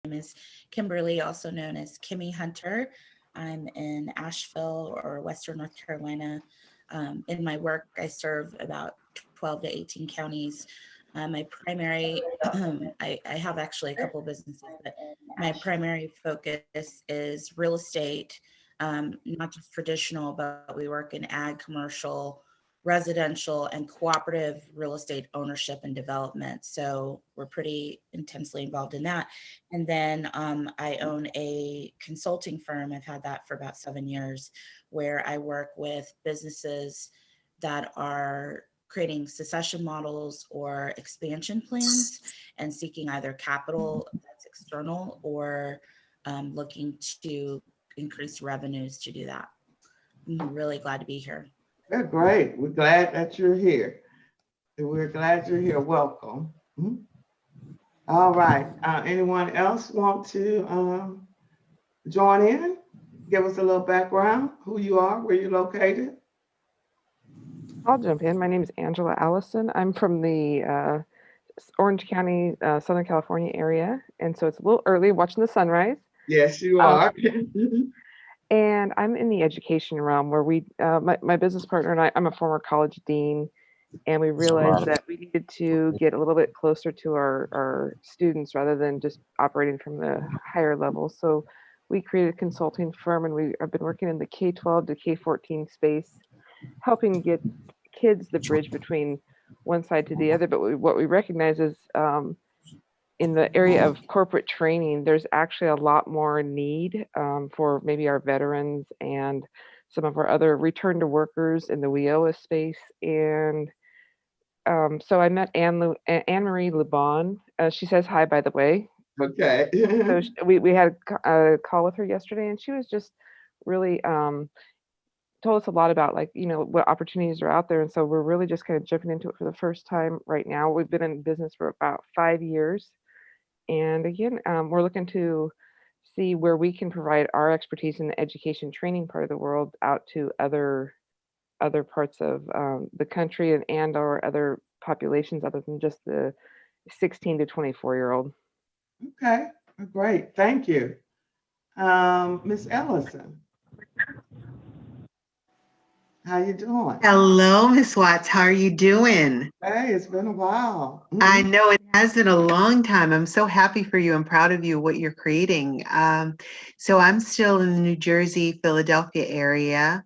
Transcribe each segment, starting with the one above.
name is Kimberly, also known as Kimmy Hunter. I'm in Asheville or Western North Carolina. In my work, I serve about 12 to 18 counties. My primary, I have actually a couple of businesses, but my primary focus is real estate, not just traditional, but we work in ag, commercial, residential, and cooperative real estate ownership and development. So we're pretty intensely involved in that. And then I own a consulting firm. I've had that for about 7 years, where I work with businesses that are creating succession models or expansion plans and seeking either capital that's external or looking to increase revenues to do that. I'm really glad to be here. They're great. We're glad that you're here. We're glad you're here. Welcome. Mhm. All right. Anyone else want to join in? Give us a little background, who you are, where you're located. I'll jump in. My name is Angela Allison. I'm from the Orange County, Southern California area. And so it's a little early watching the sunrise. Yes, you Um, are. and I'm in the education realm where my business partner and I'm a former college dean, and we realized that we needed to get a little bit closer to our students rather than just operating from the higher level. So we created a consulting firm, and we have been working in the K-12 to K-14 space, helping get kids the bridge between one side to the other. But what we recognize is in the area of corporate training, there's actually a lot more need for maybe our veterans and some of our other return to workers in the WIOA space. And so I met Anne-Marie Lebon. She says hi, by the way. Okay. So we had a call with her yesterday, and she was just really told us a lot about, like, what opportunities are out there. And so we're really just kind of jumping into it for the first time right now. We've been in business for about 5 years. And again, we're looking to see where we can provide our expertise in the education training part of the world out to other parts of the country and or other populations other than just the 16 to 24-year-old. Okay. Great. Thank you. Miss Ellison, how you doing? Hello, Miss Watts. How are you doing? Hey, it's been a while. I know it has been a long time. I'm so happy for you. I'm proud of you, what you're creating. So I'm still in the New Jersey, Philadelphia area,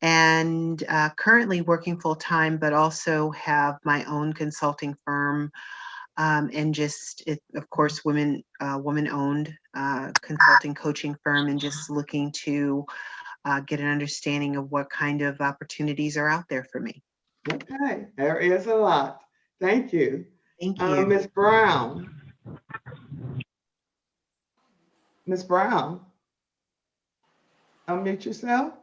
and currently working full time, but also have my own consulting firm, and of course, women owned consulting coaching firm, and just looking to get an understanding of what kind of opportunities are out there for me. Okay, there is a lot. Thank you. Thank you. Miss Brown. Miss Brown, unmute yourself.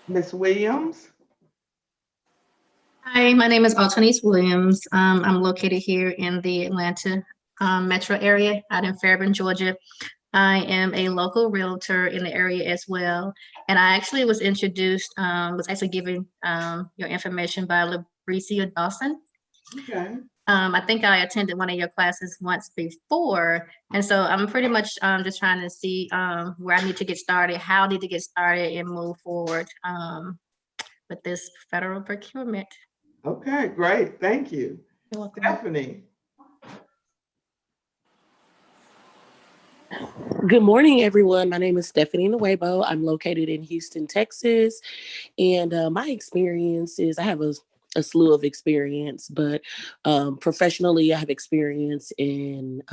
Miss Williams. Hi, my name is Altonese Williams. I'm located here in the Atlanta metro area out in Fairburn, Georgia. I am a local realtor in the area as well. And I actually was given your information by Labricia Dawson. Okay. I think I attended one of your classes once before. And so I'm pretty much just trying to see where I need to get started, how I need to get started and move forward with this federal procurement. Okay, great. Thank you. You're welcome. Stephanie. Good morning, everyone. My name is Stephanie Nuevo. I'm located in Houston, Texas. And my experience is I have a slew of experience, but professionally, I have experience in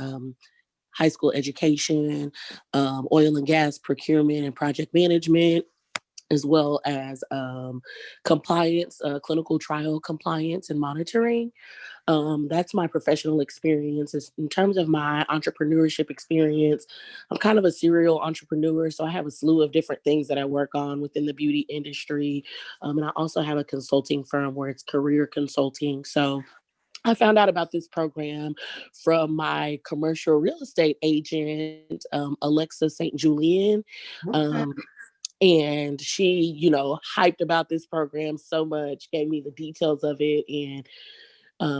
high school education, oil and gas procurement and project management, as well as compliance, clinical trial compliance and monitoring. That's my professional experience. In terms of my entrepreneurship experience, I'm kind of a serial entrepreneur, so I have a slew of different things that I work on within the beauty industry. And I also have a consulting firm where it's career consulting. So I found out about this program from my commercial real estate agent, Alexa St. Julian. Okay. And she, hyped about this program so much, gave me the details of it. And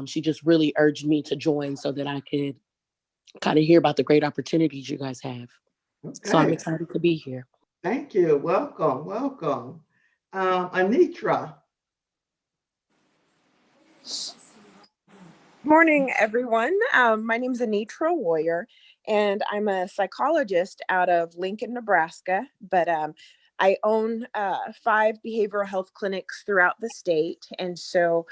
She just really urged me to join so that I could kind of hear about the great opportunities you guys have. So I'm Okay, excited to be here. thank you. Welcome, welcome. Anitra. Morning, everyone. My name is Anitra Warrior, and I'm a psychologist out of Lincoln, Nebraska. But I own 5 behavioral health clinics throughout the state. And so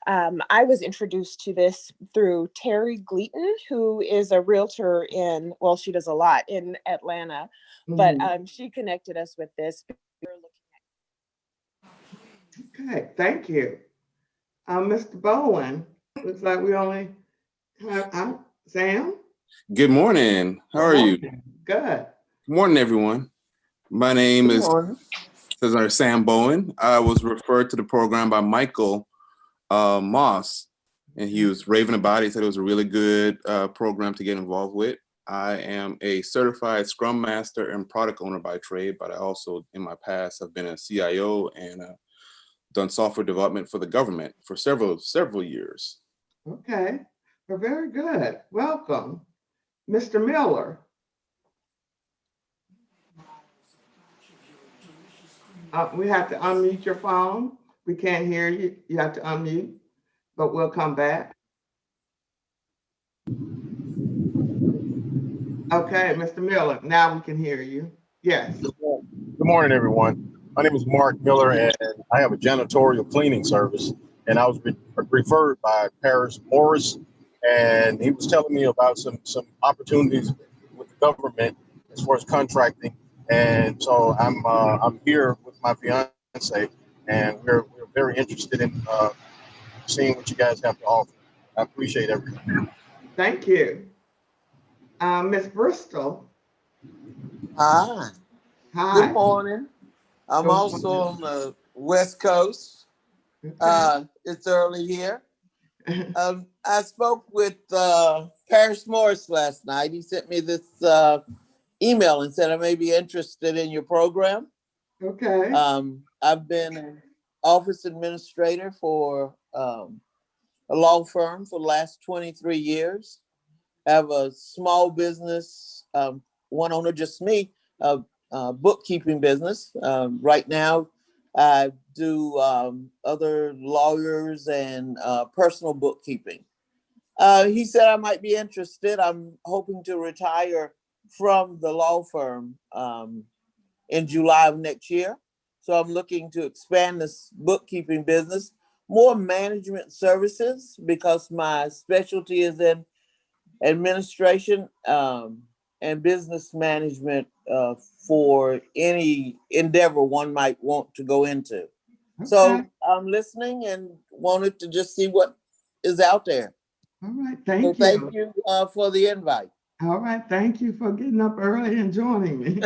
I was introduced to this through Terry Gleaton, who is a realtor in, well, she does a lot in Atlanta, but she connected us with this. Okay, thank you. Mr. Bowen, looks like we only have, Sam? Good morning. How are you? Good Good. morning, everyone. My name Good is morning. Sam Bowen. I was referred to the program by Michael Moss, and he was raving about it. He said it was a really good program to get involved with. I am a certified Scrum Master and product owner by trade, but I also, in my past, have been a CIO and done software development for the government for several years. Okay, well, very good. Welcome. Mr. Miller. We have to unmute your phone. We can't hear you. You have to unmute, but we'll come back. Okay, Mr. Miller, now we can hear you. Yes. Good morning, everyone. My name is Mark Miller, and I have a janitorial cleaning service. And I was referred by Paris Morris, and he was telling me about some opportunities with the government as far as contracting. And so I'm here with my fiance, and we're very interested in seeing what you guys have to offer. I appreciate everything. Thank you. Ms. Bristol. Hi. Hi. Good morning. I'm Good also morning. on the West Coast. Okay. It's early here. I spoke with Paris Morris last night. He sent me this email and said I may be interested in your program. Okay. I've been an office administrator for a law firm for the last 23 years. I have a small business, one owner, just me, bookkeeping business. Right now, I do other lawyers and personal bookkeeping. He said I might be interested. I'm hoping to retire from the law firm in July of next year. So I'm looking to expand this bookkeeping business, more management services, because my specialty is in administration and business management for any endeavor one might want to go into. Okay. So I'm listening and wanted to just see what is out there. All right. So Thank you. thank you for the invite. All right. Thank you for getting up early and joining me.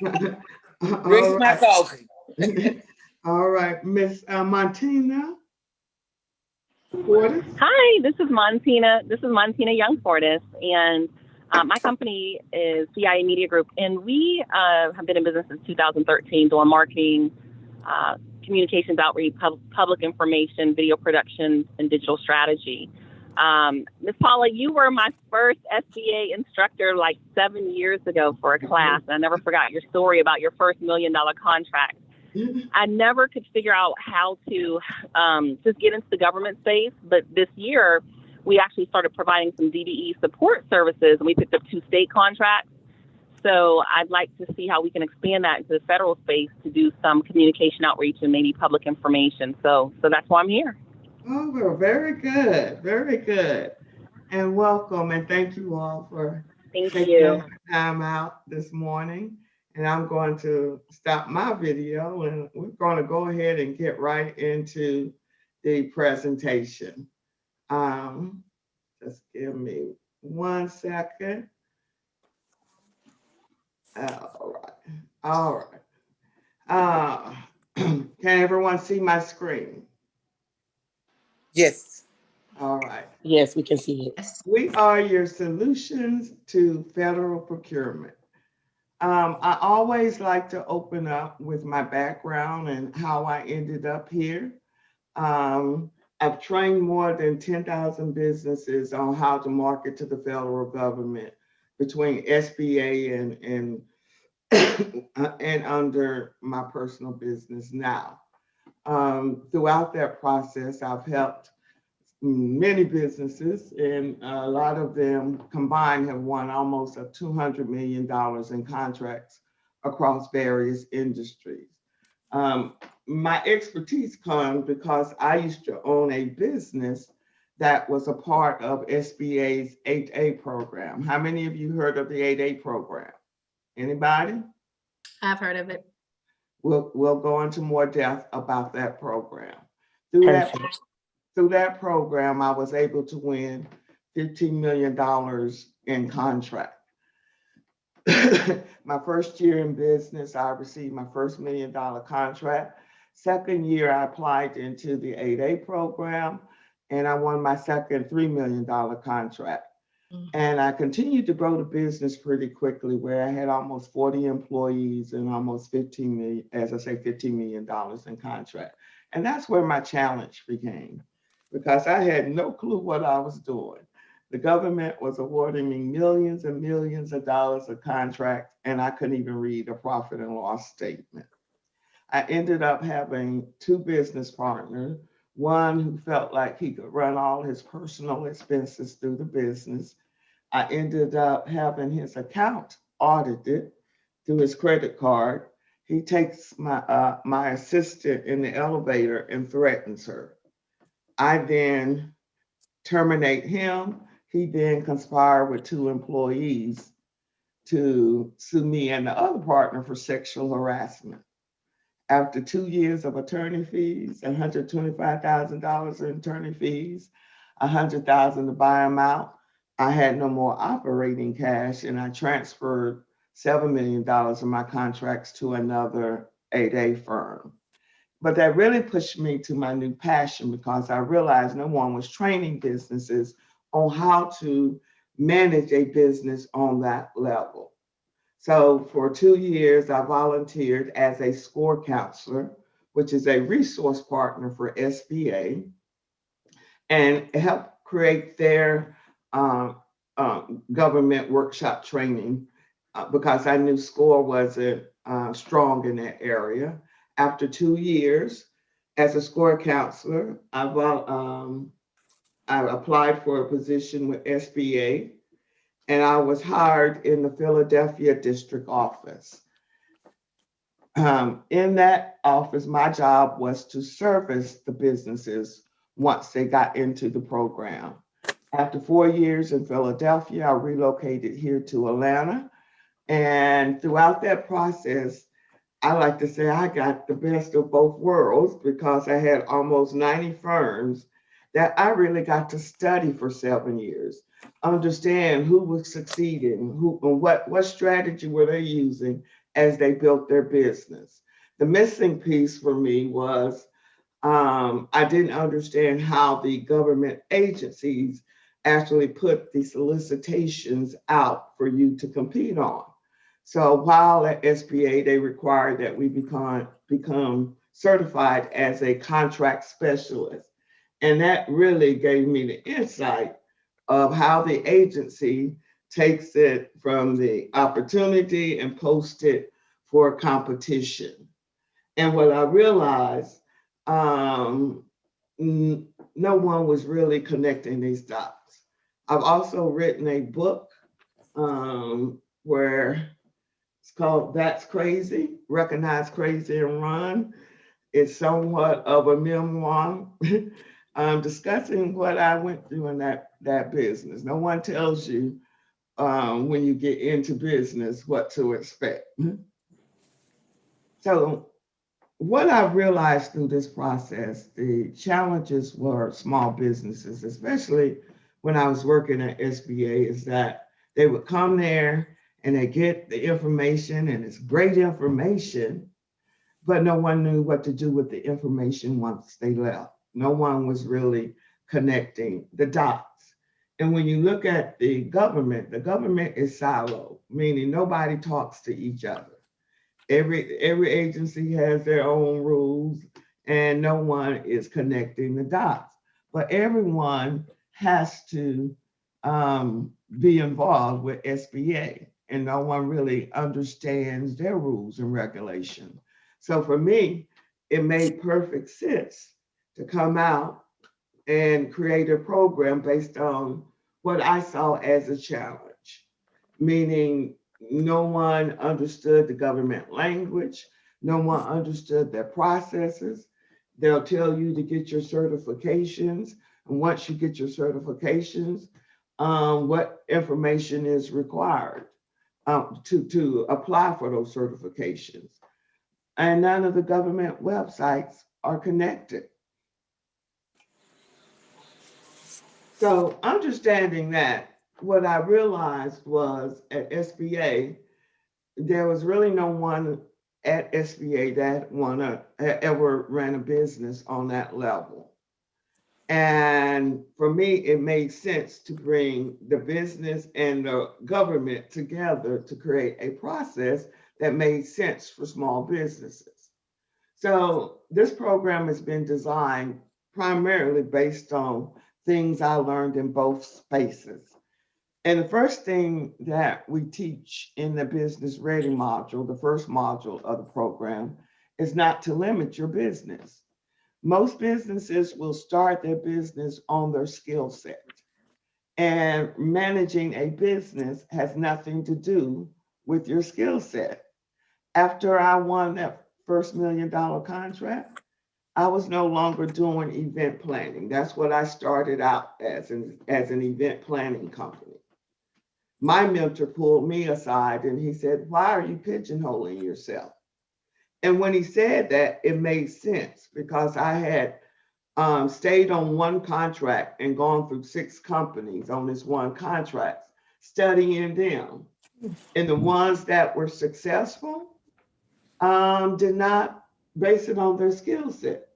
Drink All my right. coffee. All right. Miss Montina Portis. Hi, this is Montina. This is Montina Young Portis, and my company is CIA Media Group, and we have been in business since 2013 doing marketing, communications outreach, public information, video production, and digital strategy. Ms. Paula, you were my first SBA instructor like 7 years ago for a class, and I never forgot your story about your first $1 million contract. I never could figure out how to just get into the government space, but this year we actually started providing some DBE support services, and we picked up 2 state contracts. So I'd like to see how we can expand that into the federal space to do some communication outreach and maybe public information. So that's why I'm here. Oh, well, very good. Very good. And welcome. And thank you all for taking the time out this morning. And I'm going to stop my video and we're going to go ahead and get right into the presentation. Just give me 1 second. All right. All right. Can everyone see my screen? Yes. All right. Yes, we can see it. We are your solutions to federal procurement. I always like to open up with my background and how I ended up here. I've trained more than 10,000 businesses on how to market to the federal government between SBA and and under my personal business now. Throughout that process, I've helped many businesses, and a lot of them combined have won almost $200 million in contracts across various industries. My expertise comes because I used to own a business that was a part of SBA's 8A program. How many of you heard of the 8A program? Anybody? I've heard of it. We'll go into more depth about that program. Through that program, I was able to win $15 million in contract. My first year in business, I received my first $1 million contract. Second year, I applied into the 8A program, and I won my second $3 million contract. And I continued to grow the business pretty quickly, where I had almost 40 employees and almost $15 million, as I say, $15 million in contract. And that's where my challenge began, because I had no clue what I was doing. The government was awarding me millions and millions of dollars of contracts, and I couldn't even read a profit and loss statement. I ended up having two business partners, one who felt like he could run all his personal expenses through the business. I ended up having his account audited through his credit card. He takes my assistant in the elevator and threatens her. I then terminate him. He then conspired with two employees to sue me and the other partner for sexual harassment. After 2 years of attorney fees, $125,000 in attorney fees, $100,000 to buy him out, I had no more operating cash, and I transferred $7 million of my contracts to another 8A firm. But that really pushed me to my new passion, because I realized no one was training businesses on how to manage a business on that level. So for 2 years, I volunteered as a SCORE counselor, which is a resource partner for SBA, and helped create their government workshop training, because I knew SCORE wasn't strong in that area. After 2 years as a SCORE counselor, I applied for a position with SBA, and I was hired in the Philadelphia district office. In that office, my job was to service the businesses once they got into the program. After 4 years in Philadelphia, I relocated here to Atlanta. And throughout that process, I like to say I got the best of both worlds, because I had almost 90 firms that I really got to study for 7 years, understand who was succeeding, who and what strategy were they using as they built their business. The missing piece for me was I didn't understand how the government agencies actually put the solicitations out for you to compete on. So while at SBA, they required that we become certified as a contract specialist. And that really gave me the insight of how the agency takes it from the opportunity and posts it for competition. And what I realized, no one was really connecting these dots. I've also written a book where it's called That's Crazy, Recognize Crazy and Run. It's somewhat of a memoir discussing what I went through in that business. No one tells you when you get into business what to expect. So what I've realized through this process, the challenges were small businesses, especially when I was working at SBA, is that they would come there and they get the information, and it's great information, but no one knew what to do with the information once they left. No one was really connecting the dots. And when you look at the government is siloed, meaning nobody talks to each other. Every agency has their own rules, and no one is connecting the dots. but everyone has to be involved with SBA, and no one really understands their rules and regulations. So for me, it made perfect sense to come out and create a program based on what I saw as a challenge, meaning no one understood the government language, no one understood their processes. They'll tell you to get your certifications, and once you get your certifications, what information is required to apply for those certifications. And none of the government websites are connected. So understanding that, what I realized was at SBA, there was really no one at SBA that ever ran a business on that level. And for me, it made sense to bring the business and the government together to create a process that made sense for small businesses. So this program has been designed primarily based on things I learned in both spaces. And the first thing that we teach in the business ready module, the first module of the program, is not to limit your business. Most businesses will start their business on their skill set. And managing a business has nothing to do with your skill set. After I won that first $1 million contract, I was no longer doing event planning. That's what I started out as an event planning company. My mentor pulled me aside and he said, "Why are you pigeonholing yourself?" And when he said that, it made sense because I had stayed on one contract and gone through 6 companies on this one contract, studying them. And the ones that were successful did not base it on their skill set.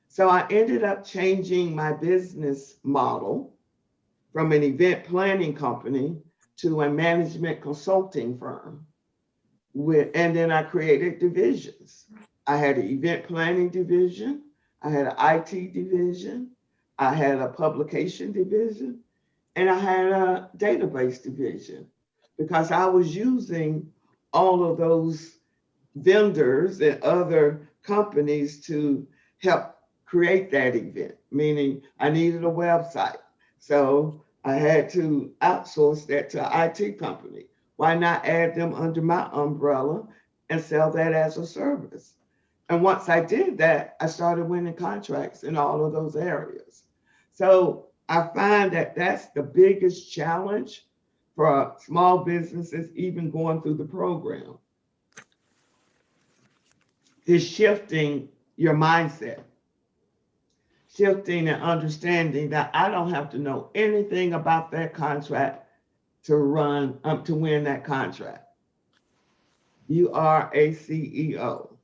So I ended up changing my business model from an event planning company to a management consulting firm. And then I created divisions. I had an event planning division, I had an IT division, I had a publication division, and I had a database division because I was using all of those vendors and other companies to help create that event, meaning I needed a website. So I had to outsource that to an IT company. Why not add them under my umbrella and sell that as a service? And once I did that, I started winning contracts in all of those areas. So I find that that's the biggest challenge for small businesses, even going through the program, is shifting your mindset, shifting and understanding that I don't have to know anything about that contract to win that contract. You are a CEO.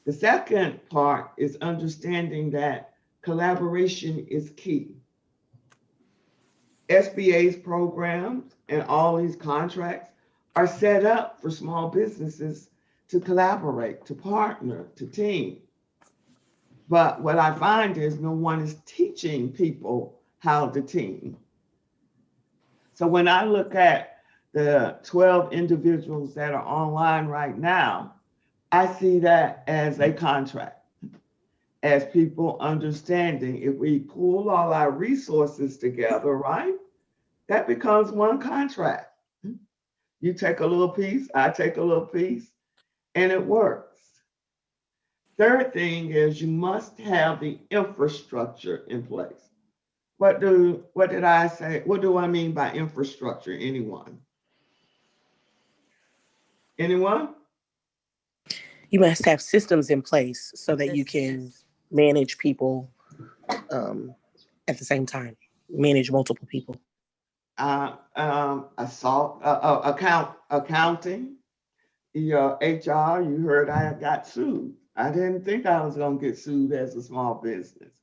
The second part is understanding that collaboration is key. SBA's programs and all these contracts are set up for small businesses to collaborate, to partner, to team. But what I find is no one is teaching people how to team. So when I look at the 12 individuals that are online right now, I see that as a contract, as people understanding if we pool all our resources together, right, that becomes one contract. You take a little piece, I take a little piece, and it works. Third thing is you must have the infrastructure in place. What did I say? What do I mean by infrastructure? Anyone? Anyone? You must have systems in place so that you can manage people at the same time, manage multiple people. Accounting, your HR, you heard I got sued. I didn't think I was going to get sued as a small business.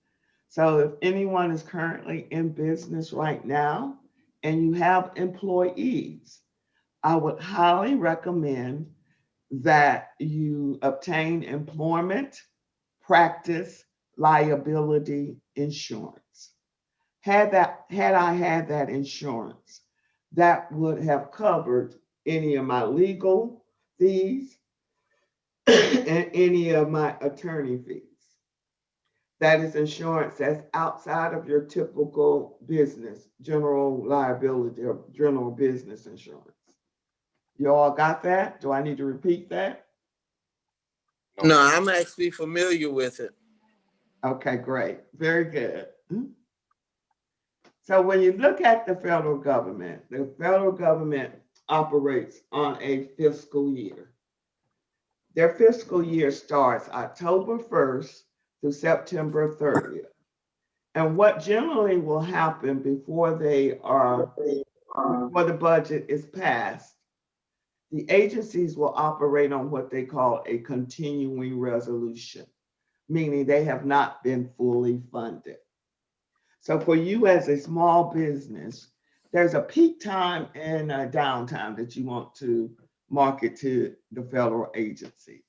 So if anyone is currently in business right now and you have employees, I would highly recommend that you obtain employment practice liability insurance. Had I had that insurance, that would have covered any of my legal fees and any of my attorney fees. That is insurance that's outside of your typical business, general liability or general business insurance. You all got that? Do I need to repeat that? No, I'm actually familiar with it. Okay, great. Very good. So when you look at the federal government operates on a fiscal year. Their fiscal year starts October 1st through September 30th. And what generally will happen before the budget is passed, the agencies will operate on what they call a continuing resolution, meaning they have not been fully funded. So for you as a small business, there's a peak time and a downtime that you want to market to the federal agency.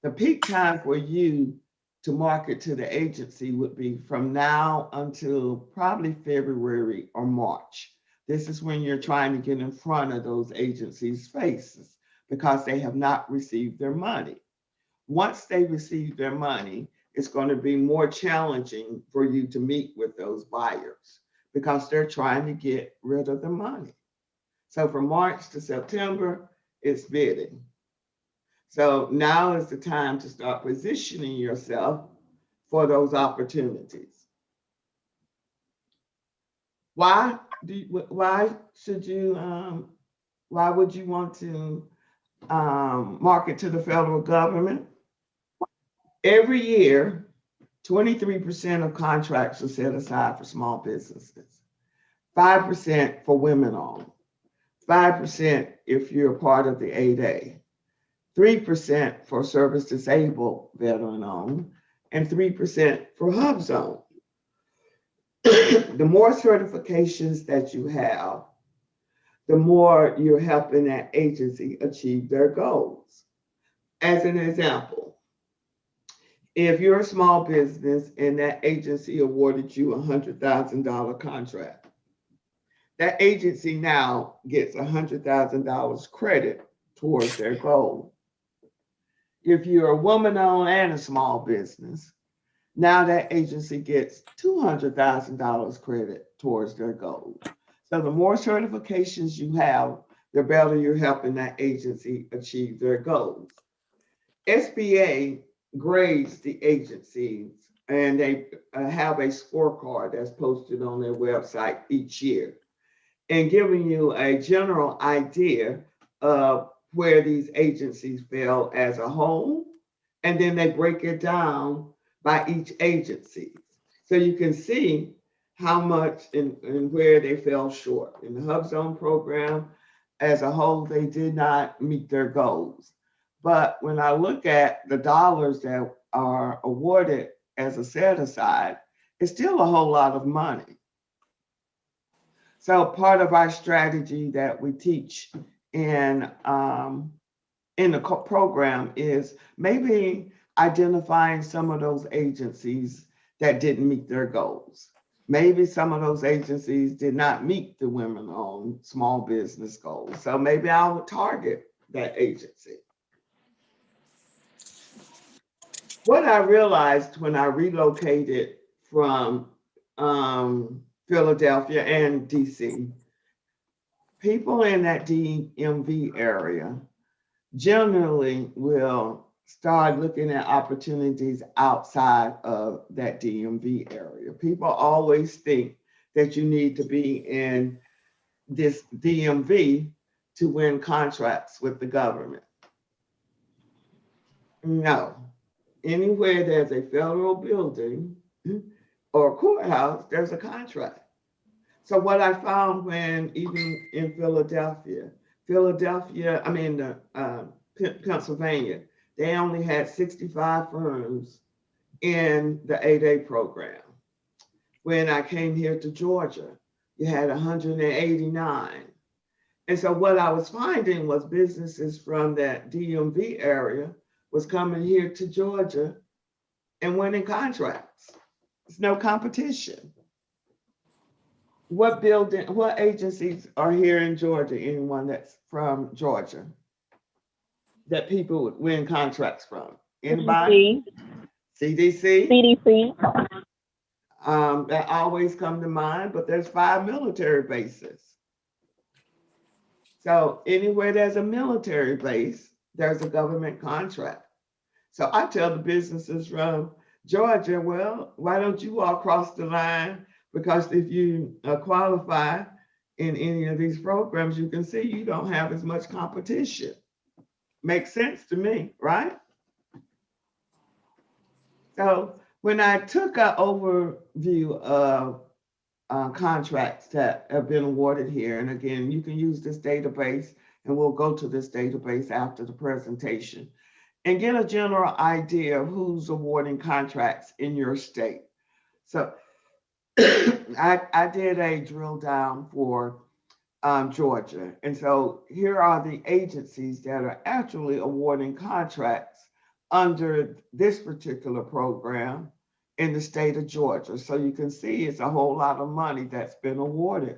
The peak time for you to market to the agency would be from now until probably February or March. This is when you're trying to get in front of those agencies' faces because they have not received their money. Once they receive their money, it's going to be more challenging for you to meet with those buyers because they're trying to get rid of the money. So from March to September, it's bidding. So now is the time to start positioning yourself for those opportunities. Why would you want to market to the federal government? Every year, 23% of contracts are set aside for small businesses, 5% for women-owned, 5% if you're a part of the 8A, 3% for service-disabled veteran-owned, and 3% for HUBZone. The more certifications that you have, the more you're helping that agency achieve their goals. As an example, if you're a small business and that agency awarded you a $100,000 contract, that agency now gets $100,000 credit towards their goal. If you're a woman-owned and a small business, now that agency gets $200,000 credit towards their goal. So the more certifications you have, the better you're helping that agency achieve their goals. SBA grades the agencies and they have a scorecard that's posted on their website each year and giving you a general idea of where these agencies fell as a whole. And then they break it down by each agency. So you can see how much and where they fell short. In the HUBZone program, as a whole, they did not meet their goals. But when I look at the dollars that are awarded as a set aside, it's still a whole lot of money. So part of our strategy that we teach in the program is maybe identifying some of those agencies that didn't meet their goals. Maybe some of those agencies did not meet the women-owned small business goals. So maybe I would target that agency. What I realized when I relocated from Philadelphia and DC, people in that DMV area generally will start looking at opportunities outside of that DMV area. People always think that you need to be in this DMV to win contracts with the government. No, anywhere there's a federal building or a courthouse, there's a contract. So what I found when even in Pennsylvania, they only had 65 firms in the 8A program. When I came here to Georgia, you had 189. And so what I was finding was businesses from that DMV area was coming here to Georgia and winning contracts. There's no competition. What agencies are here in Georgia? Anyone that's from Georgia that people would win contracts from? Anybody? CDC? CDC. That always come to mind, but there's 5 military bases. So anywhere there's a military base, there's a government contract. So I tell the businesses from Georgia, well, why don't you all cross the line? Because if you qualify in any of these programs, you can see you don't have as much competition. Makes sense to me, right? So when I took an overview of contracts that have been awarded here, and again, you can use this database, and we'll go to this database after the presentation, and get a general idea of who's awarding contracts in your state. So I did a drill down for Georgia. And so here are the agencies that are actually awarding contracts under this particular program in the state of Georgia. So you can see it's a whole lot of money that's been awarded.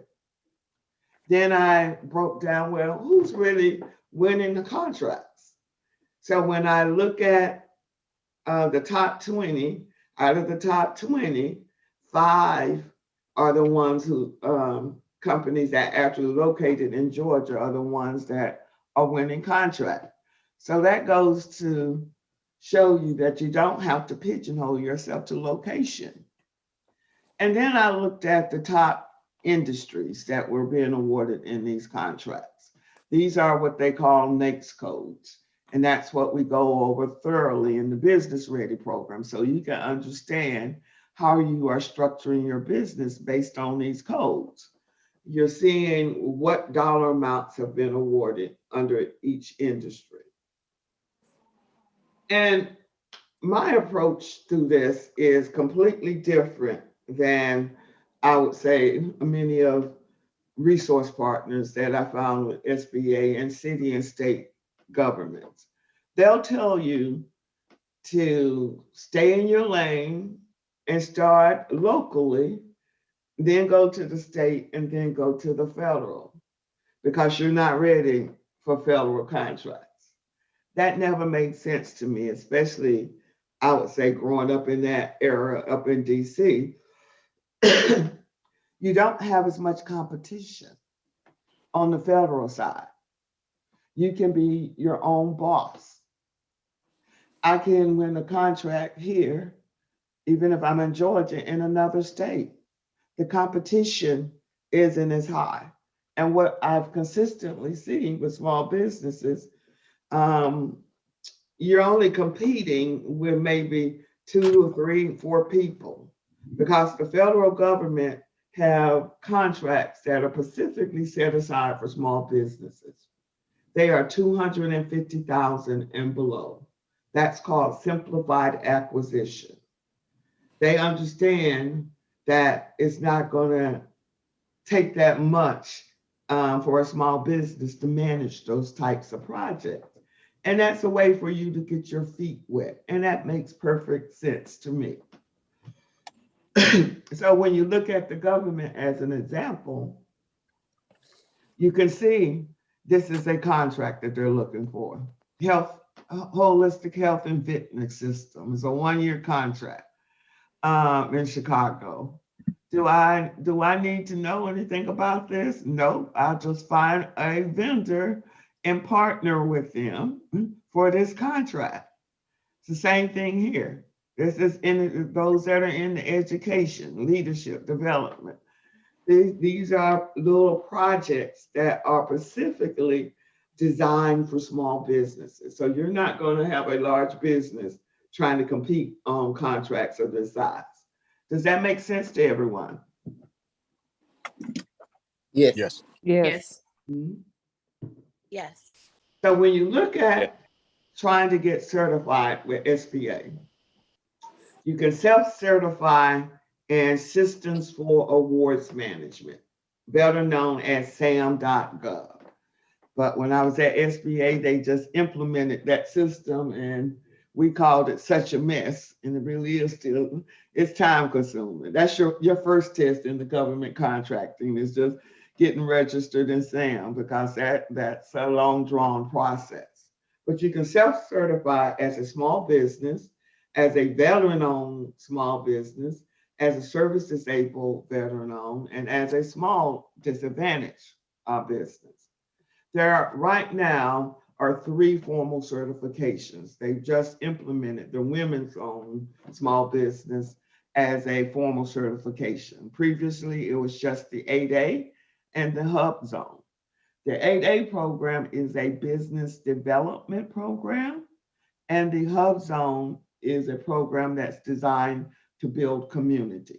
Then I broke down, well, who's really winning the contracts? So when I look at the top 20, out of the top 20, 5 are the ones who, companies that actually located in Georgia are the ones that are winning contract. So that goes to show you that you don't have to pigeonhole yourself to location. And then I looked at the top industries that were being awarded in these contracts. These are what they call NAICS codes. And that's what we go over thoroughly in the Business Ready program. So you can understand how you are structuring your business based on these codes. You're seeing what dollar amounts have been awarded under each industry. And my approach to this is completely different than, I would say, many of resource partners that I found with SBA and city and state governments. They'll tell you to stay in your lane and start locally, then go to the state, and then go to the federal, because you're not ready for federal contracts. That never made sense to me, especially, I would say, growing up in that era up in DC. You don't have as much competition on the federal side. You can be your own boss. I can win a contract here, even if I'm in Georgia, in another state. The competition isn't as high. And what I've consistently seen with small businesses, you're only competing with maybe 2 or 3, 4 people, because the federal government have contracts that are specifically set aside for small businesses. They are 250,000 and below. That's called simplified acquisition. They understand that it's not going to take that much for a small business to manage those types of projects. And that's a way for you to get your feet wet. And that makes perfect sense to me. So when you look at the government as an example, you can see this is a contract that they're looking for. Holistic Health and Fitness System is a 1-year contract in Chicago. Do I need to know anything about this? No, I'll just find a vendor and partner with them for this contract. It's the same thing here. This is in those that are in the education, leadership, development. These are little projects that are specifically designed for small businesses. So you're not going to have a large business trying to compete on contracts of this size. Does that make sense to everyone? Yes. Yes. Yes. Mhm. Yes. So when you look at trying to get certified with SBA, you can self-certify in Systems for Awards Management, better known as SAM.gov. But when I was at SBA, they just implemented that system, and we called it such a mess, and it really is still, it's time consuming. That's your first test in the government contracting, is just getting registered in SAM, because that's a long drawn process. But you can self-certify as a small business, as a veteran-owned small business, as a service disabled veteran-owned, and as a small disadvantaged business. There right now are 3 formal certifications. They've just implemented the women's owned small business as a formal certification. Previously, it was just the 8A and the Hub Zone. The 8A program is a business development program, and the Hub Zone is a program that's designed to build communities.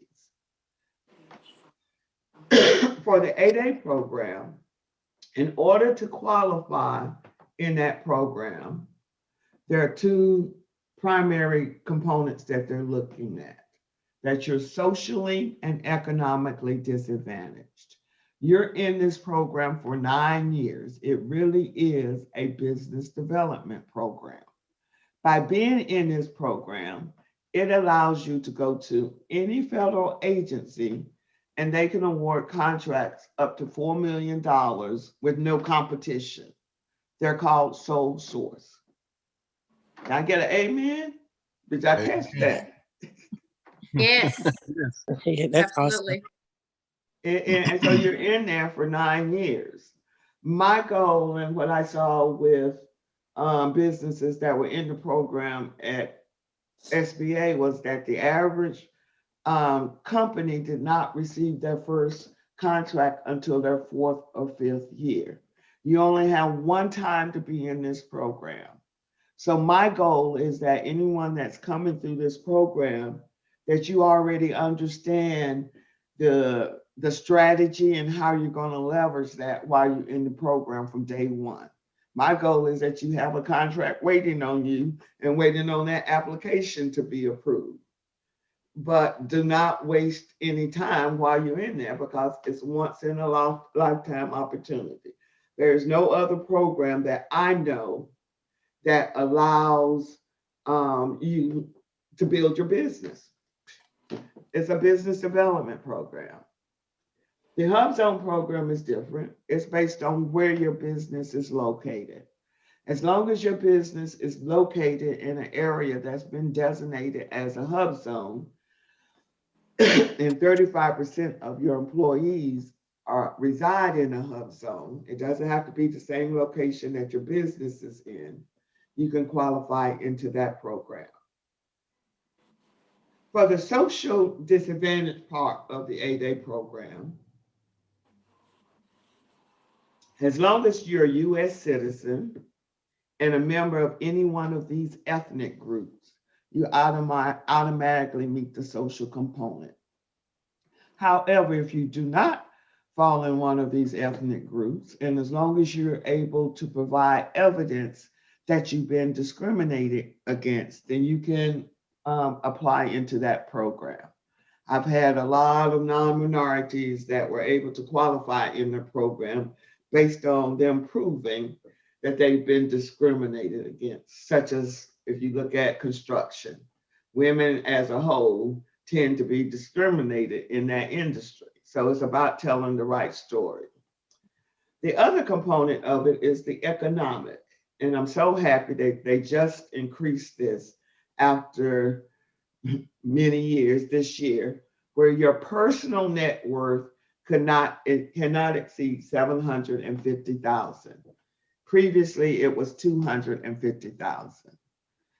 For the 8A program, in order to qualify in that program, there are 2 primary components that they're looking at, that you're socially and economically disadvantaged. You're in this program for 9 years. It really is a business development program. By being in this program, it allows you to go to any federal agency and they can award contracts up to $4 million with no competition. They're called sole source. Can I get an amen? Did I catch that? Yes, Yeah, that's awesome. absolutely. And so you're in there for 9 years. My goal and what I saw with businesses that were in the program at SBA was that the average company did not receive their first contract until their 4th or 5th year. You only have 1 time to be in this program. So my goal is that anyone that's coming through this program, that you already understand the strategy and how you're going to leverage that while you're in the program from day 1. My goal is that you have a contract waiting on you and waiting on that application to be approved. But do not waste any time while you're in there, because it's once in a lifetime opportunity. There's no other program that I know that allows you to build your business. It's a business development program. The Hub Zone program is different. It's based on where your business is located. As long as your business is located in an area that's been designated as a hub zone, and 35% of your employees reside in a hub zone, it doesn't have to be the same location that your business is in, you can qualify into that program. For the social disadvantage part of the 8A program, as long as you're a US citizen and a member of any one of these ethnic groups, you automatically meet the social component. However, if you do not fall in one of these ethnic groups, and as long as you're able to provide evidence that you've been discriminated against, then you can apply into that program. I've had a lot of non-minorities that were able to qualify in the program based on them proving that they've been discriminated against, such as if you look at construction, women as a whole tend to be discriminated in that industry. So it's about telling the right story. The other component of it is the economic. And I'm so happy that they just increased this after many years this year, where your personal net worth cannot exceed 750,000. Previously, it was 250,000.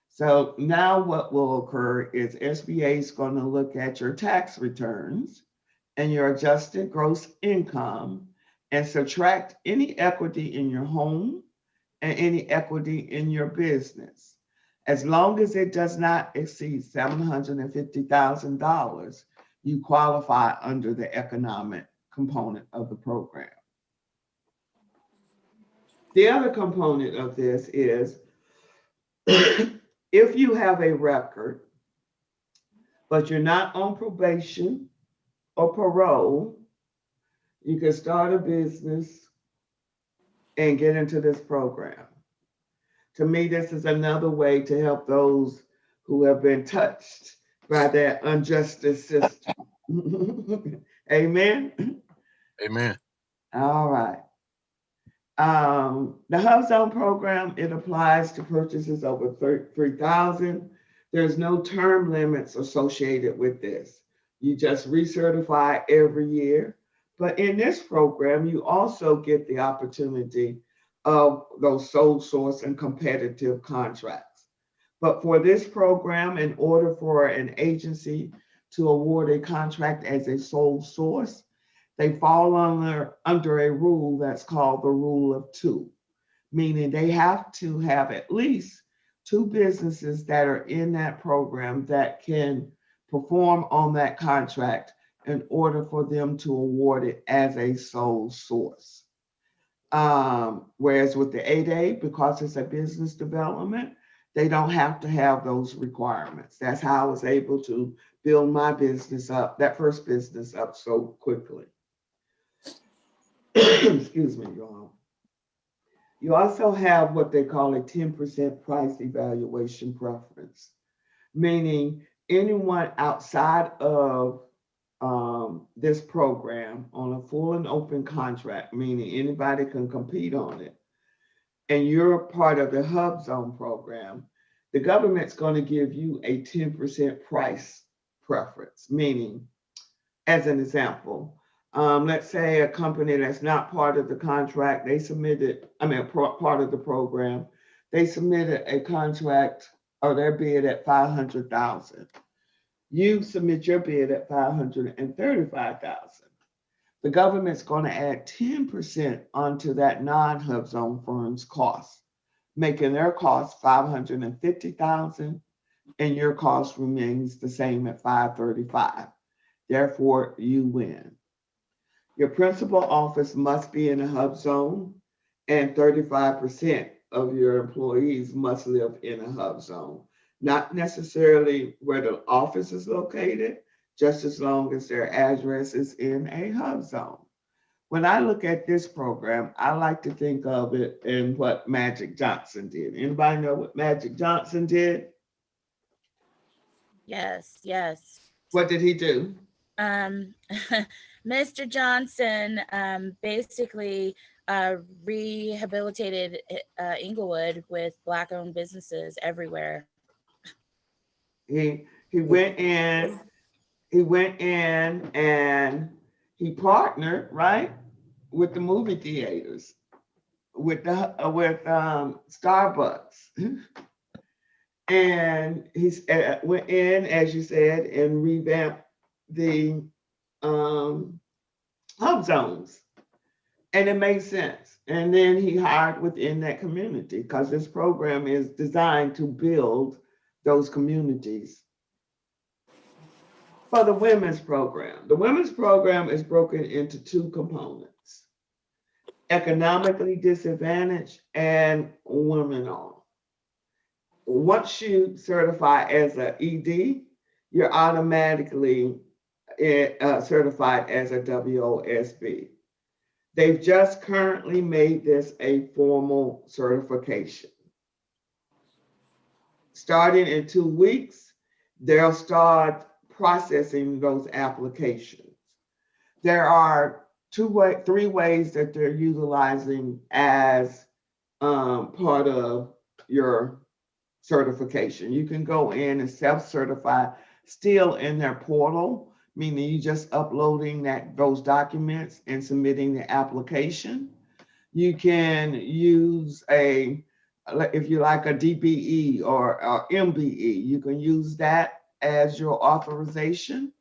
So now what will occur is SBA is going to look at your tax returns and your adjusted gross income and subtract any equity in your home and any equity in your business. As long as it does not exceed $750,000, you qualify under the economic component of the program. The other component of this is if you have a record, but you're not on probation or parole, you can start a business and get into this program. To me, this is another way to help those who have been touched by that injustice system. Amen. Amen. All right. The Hub Zone program, it applies to purchases over 3,000. There's no term limits associated with this. You just recertify every year. But in this program, you also get the opportunity of those sole source and competitive contracts. But for this program, in order for an agency to award a contract as a sole source, they fall under a rule that's called the rule of two, meaning they have to have at least two businesses that are in that program that can perform on that contract in order for them to award it as a sole source. Whereas with the 8A, because it's a business development, they don't have to have those requirements. That's how I was able to build my business up, that first business up so quickly. Excuse me, y'all. You also have what they call a 10% price evaluation preference, meaning anyone outside of this program on a full and open contract, meaning anybody can compete on it, and you're part of the Hub Zone program, the government's going to give you a 10% price preference, meaning, as an example, let's say a company that's not part of the contract, they submitted, part of the program, they submitted a contract or their bid at 500,000. You submit your bid at 535,000. The government's going to add 10% onto that non-Hub Zone firm's cost, making their cost 550,000, and your cost remains the same at 535. Therefore, you win. Your principal office must be in a Hub Zone, and 35% of your employees must live in a Hub Zone. Not necessarily where the office is located, just as long as their address is in a Hub Zone. When I look at this program, I like to think of it in what Magic Johnson did. Anybody know what Magic Johnson did? Yes, yes. What did he do? Mr. Johnson basically rehabilitated Inglewood with Black-owned businesses everywhere. He went in and he partnered, right, with the movie theaters, with Starbucks. And he went in, as you said, and revamped the Hub Zones. And it made sense. And then he hired within that community, because this program is designed to build those communities. For the women's program is broken into two components: economically disadvantaged and women-owned. Once you certify as an ED, you're automatically certified as a WOSB. They've just currently made this a formal certification. Starting in 2 weeks, they'll start processing those applications. There are three ways that they're utilizing as part of your certification. You can go in and self-certify still in their portal, meaning you just uploading those documents and submitting the application. You can use if you like a DBE or MBE, you can use that as your authorization.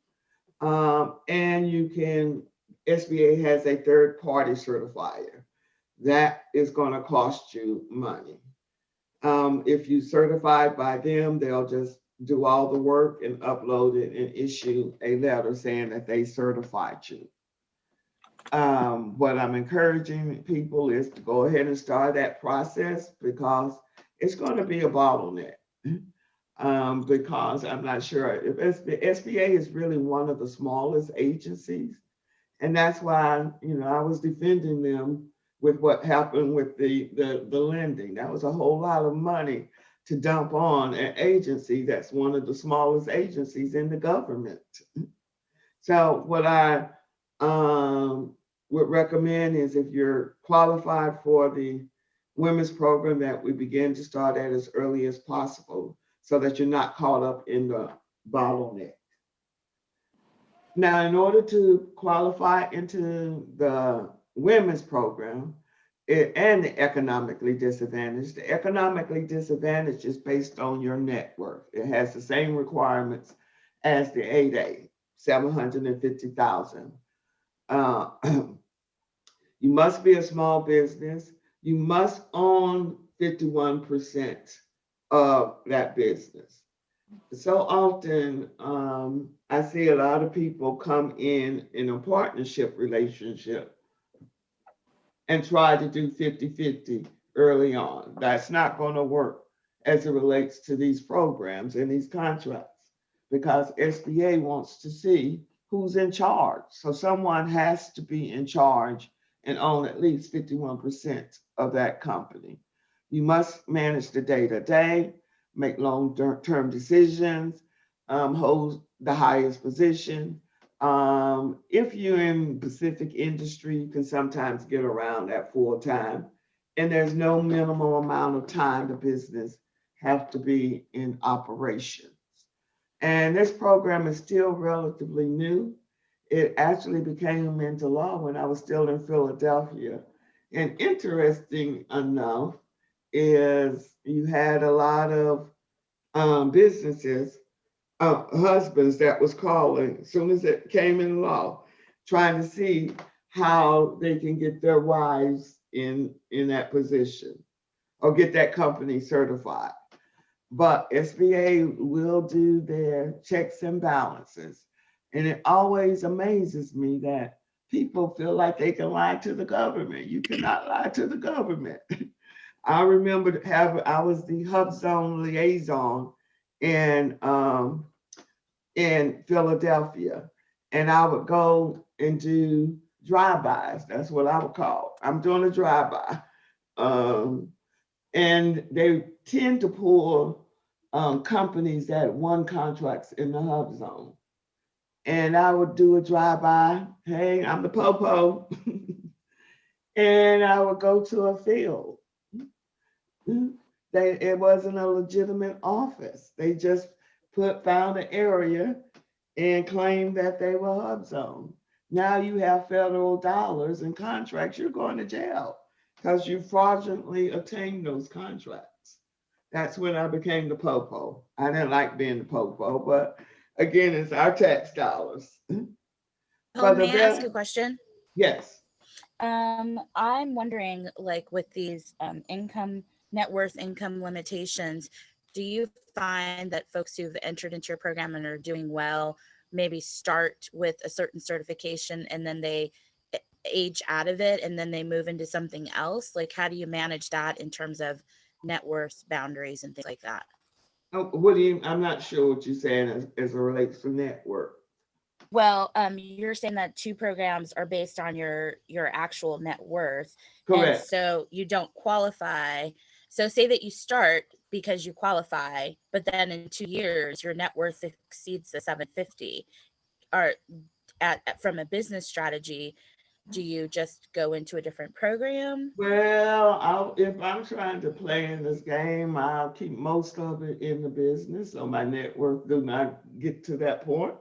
And you can, SBA has a third-party certifier. That is going to cost you money. If you certified by them, they'll just do all the work and upload it and issue a letter saying that they certified you. What I'm encouraging people is to go ahead and start that process, because it's going to be a bottleneck. Because I'm not sure if SBA is really one of the smallest agencies. And that's why, I was defending them with what happened with the lending. That was a whole lot of money to dump on an agency that's one of the smallest agencies in the government. So what I would recommend is if you're qualified for the women's program, that we begin to start at as early as possible so that you're not caught up in the bottleneck. Now, in order to qualify into the women's program and the economically disadvantaged is based on your net worth. It has the same requirements as the 8A, 750,000. You must be a small business. You must own 51% of that business. So often, I see a lot of people come in a partnership relationship and try to do 50-50 early on. That's not going to work as it relates to these programs and these contracts, because SBA wants to see who's in charge. So someone has to be in charge and own at least 51% of that company. You must manage the day-to-day, make long-term decisions, hold the highest position. If you're in Pacific industry, you can sometimes get around that full time, and there's no minimum amount of time the business have to be in operations. And this program is still relatively new. It actually became into law when I was still in Philadelphia. And interesting enough is you had a lot of businesses, husbands that was calling as soon as it came in law, trying to see how they can get their wives in that position or get that company certified. But SBA will do their checks and balances. And it always amazes me that people feel like they can lie to the government. You cannot lie to the government. I remember I was the Hub Zone liaison in Philadelphia, and I would go and do drive-bys. That's what I would call. I'm doing a drive-by. And they tend to pull companies that won contracts in the Hub Zone. And I would do a drive-by. Hey, I'm the popo. And I would go to a field. It wasn't a legitimate office. They just found an area and claimed that they were Hub Zone. Now you have federal dollars and contracts, you're going to jail because you fraudulently obtained those contracts. That's when I became the popo. I didn't like being the popo, but again, it's our tax dollars. Oh, may I ask a question? Yes. I'm wondering, like with these net worth income limitations, do you find that folks who've entered into your program and are doing well maybe start with a certain certification and then they age out of it and then they move into something else? Like, how do you manage that in terms of net worth boundaries and things like that? Oh, I'm not sure what you're saying as it relates to network. Well, you're saying that two programs are based on your actual net worth. Correct. And so you don't qualify. So say that you start because you qualify, but then in 2 years your net worth exceeds the 750. Or from a business strategy, do you just go into a different program? Well, if I'm trying to play in this game, I'll keep most of it in the business, so my net worth do not get to that point.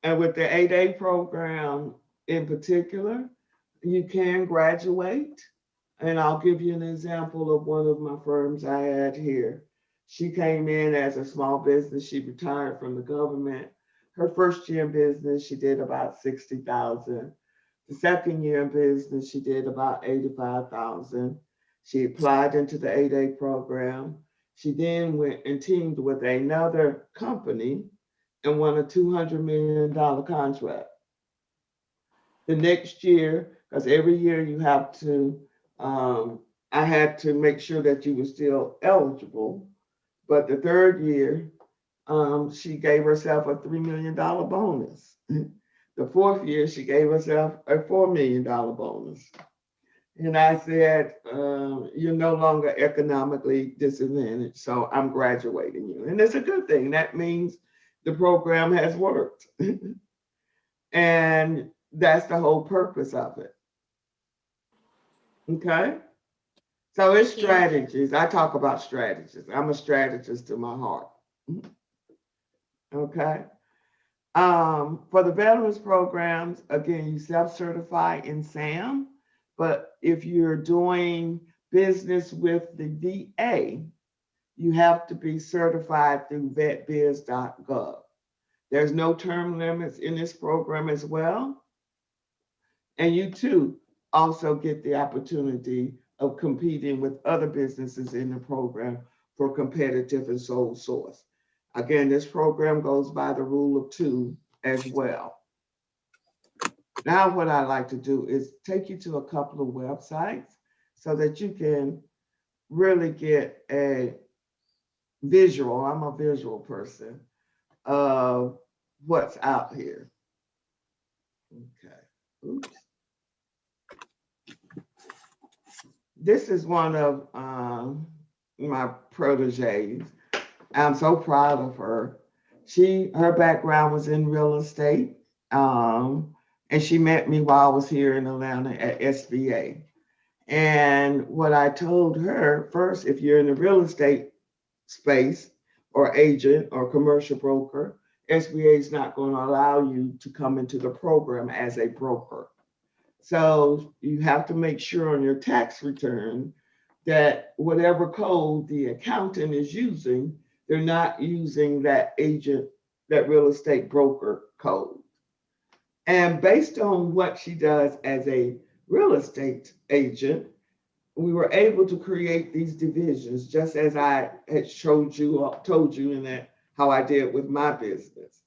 And with the 8A program in particular, you can graduate. And I'll give you an example of one of my firms I had here. She came in as a small business. She retired from the government. Her first year in business, she did about 60,000. The second year in business, she did about 85,000. She applied into the 8A program. She then went and teamed with another company and won a $200 million contract. The next year, because every year you have to, I had to make sure that you were still eligible. But the third year, she gave herself a $3 million bonus. The fourth year, she gave herself a $4 million bonus. And I said, you're no longer economically disadvantaged, so I'm graduating you. And it's a good thing. That means the program has worked. And that's the whole purpose of it. Okay? So it's Thank you. strategies. I talk about strategies. I'm a strategist to my heart. Okay? For the veterans programs, again, you self-certify in SAM, but if you're doing business with the VA, you have to be certified through vetbiz.gov. There's no term limits in this program as well. And you too also get the opportunity of competing with other businesses in the program for competitive and sole source. Again, this program goes by the rule of two as well. Now, what I like to do is take you to a couple of websites so that you can really get a visual, I'm a visual person, of what's out here. Okay. Oops. This is one of my proteges. I'm so proud of her. Her background was in real estate, and she met me while I was here in Atlanta at SBA. And what I told her first, if you're in the real estate space or agent or commercial broker, SBA is not going to allow you to come into the program as a broker. So you have to make sure on your tax return that whatever code the accountant is using, they're not using that agent, that real estate broker code. And based on what she does as a real estate agent, we were able to create these divisions, just as I had told you in that how I did with my business.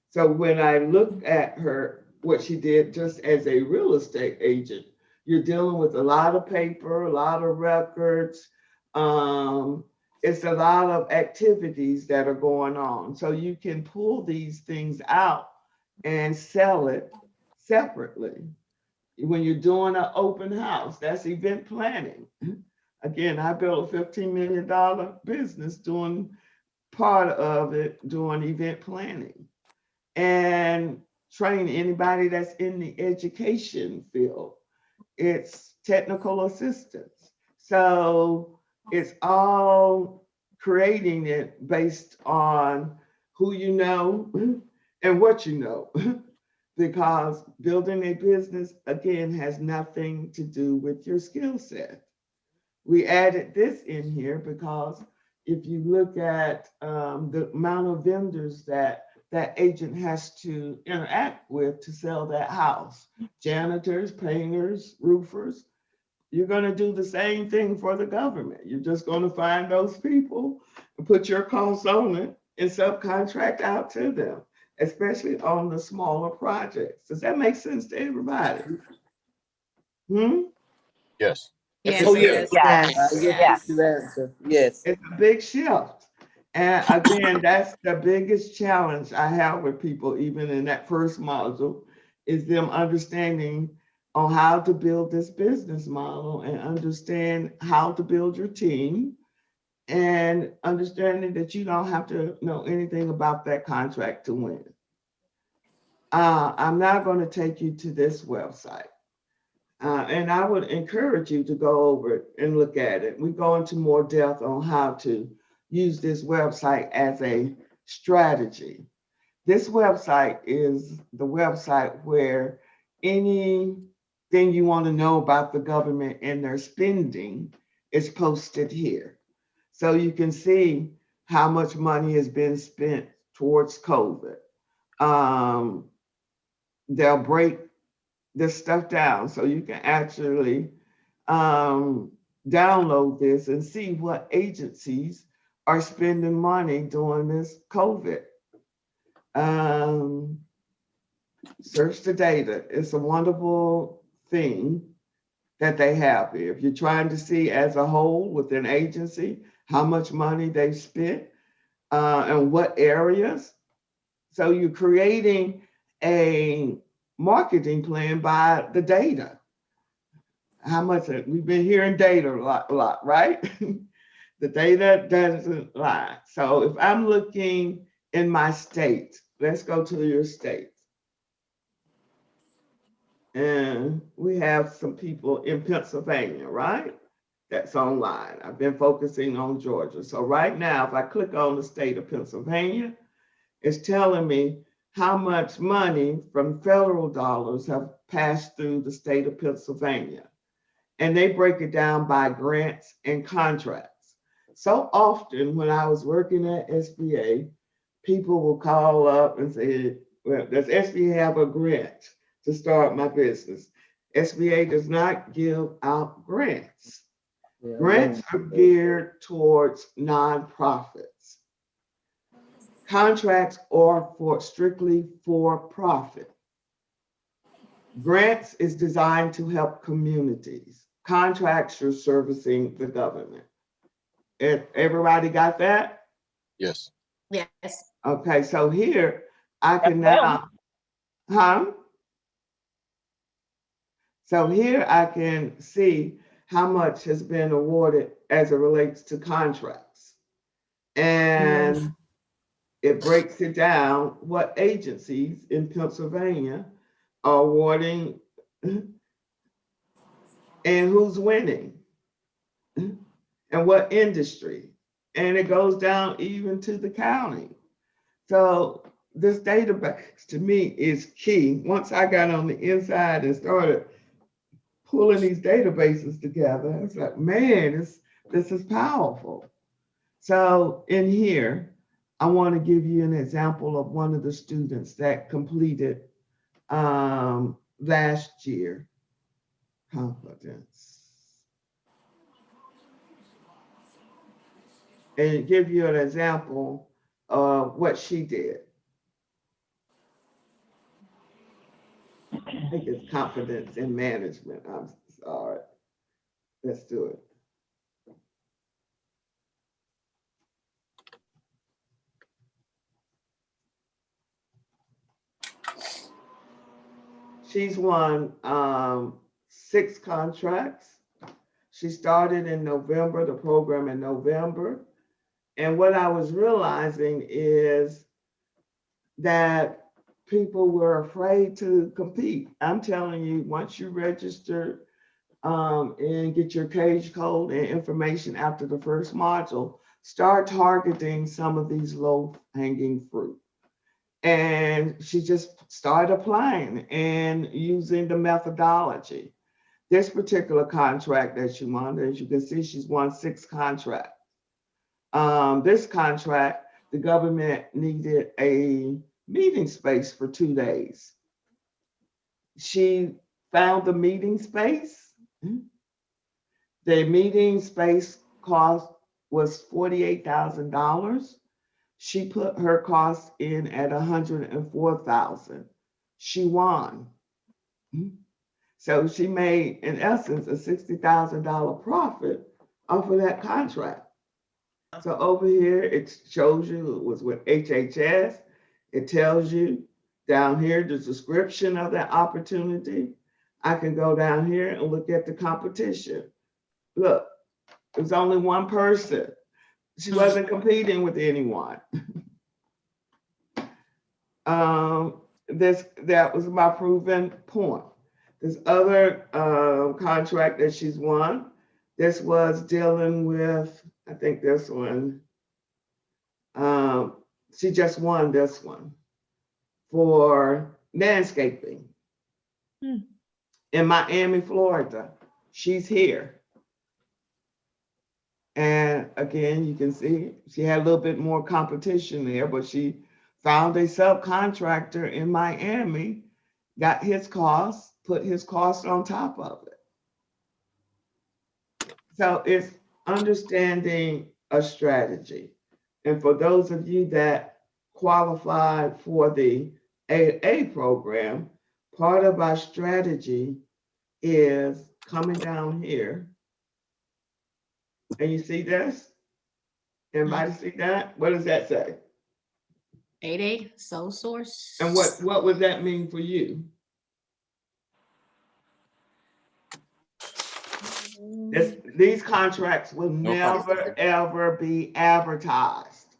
So when I looked at her, what she did just as a real estate agent, you're dealing with a lot of paper, a lot of records. It's a lot of activities that are going on. So you can pull these things out and sell it separately. When you're doing an open house, that's event planning. Again, I built a $15 million business doing part of it, doing event planning and train anybody that's in the education field. It's technical assistance. So it's all creating it based on who you know and what you know. Because building a business, again, has nothing to do with your skill set. We added this in here because if you look at the amount of vendors that agent has to interact with to sell that house, janitors, painters, roofers, you're going to do the same thing for the government. You're just going to find those people and put your costs on it and subcontract out to them, especially on the smaller projects. Does that make sense to everybody? Yes. Yes, Oh, it yeah. is. I Yes. get you, answer. Yes. It's a big shift. And again, that's the biggest challenge I have with people, even in that first module, is them understanding on how to build this business model and understand how to build your team and understanding that you don't have to know anything about that contract to win. I'm now going to take you to this website. And I would encourage you to go over it and look at it. We go into more depth on how to use this website as a strategy. This website is the website where anything you want to know about the government and their spending is posted here. So you can see how much money has been spent towards COVID. They'll break this stuff down so you can actually download this and see what agencies are spending money during this COVID. Search the data. It's a wonderful thing that they have here. If you're trying to see as a whole with an agency, how much money they spent and what areas. So you're creating a marketing plan by the data. How much, we've been hearing data a lot, right? The data doesn't lie. So if I'm looking in my state, let's go to your state. And we have some people in Pennsylvania, right? That's online. I've been focusing on Georgia. So right now, if I click on the state of Pennsylvania, it's telling me how much money from federal dollars have passed through the state of Pennsylvania. And they break it down by grants and contracts. So often when I was working at SBA, people will call up and say, well, does SBA have a grant to start my business? SBA does not give out grants. Grants are geared towards nonprofits. Contracts are strictly for profit. Grants is designed to help communities. Contracts are servicing the government. Everybody got that? Yes. Yes. Okay, so here I can Yes, now, So here I can see how much has been awarded as it relates to contracts. And it breaks it down what agencies in Pennsylvania are awarding and who's winning and what industry. And it goes down even to the county. So this database to me is key. Once I got on the inside and started pulling these databases together, it's like, man, this is powerful. So in here, I want to give you an example of one of the students that completed last year. Competence. And give you an example of what she did. I think it's confidence in management. I'm sorry. Let's do it. She's won 6 contracts. She started in November, the program in November. And what I was realizing is that people were afraid to compete. I'm telling you, once you register and get your cage code and information after the first module, start targeting some of these low-hanging fruit. And she just started applying and using the methodology. This particular contract that she won, as you can see, she's won 6 contracts. This contract, the government needed a meeting space for 2 days. She found the meeting space. The meeting space cost was $48,000. She put her cost in at $104,000. She won. So she made, in essence, a $60,000 profit off of that contract. So over here, it shows you it was with HHS. It tells you down here the description of that opportunity. I can go down here and look at the competition. Look, there's only one person. She wasn't competing with anyone. That was my proven point. This other contract that she's won, this was dealing with, I think this one, she just won this one for landscaping in Miami, Florida. She's here. And again, you can see she had a little bit more competition there, but she found a subcontractor in Miami, got his costs, put his costs on top of it. So it's understanding a strategy. And for those of you that qualified for the AA program, part of our strategy is coming down here. And you see this? Everybody see that? What does that say? 8A, sole source. And what would that mean for you? These contracts will No never, competition. ever be advertised.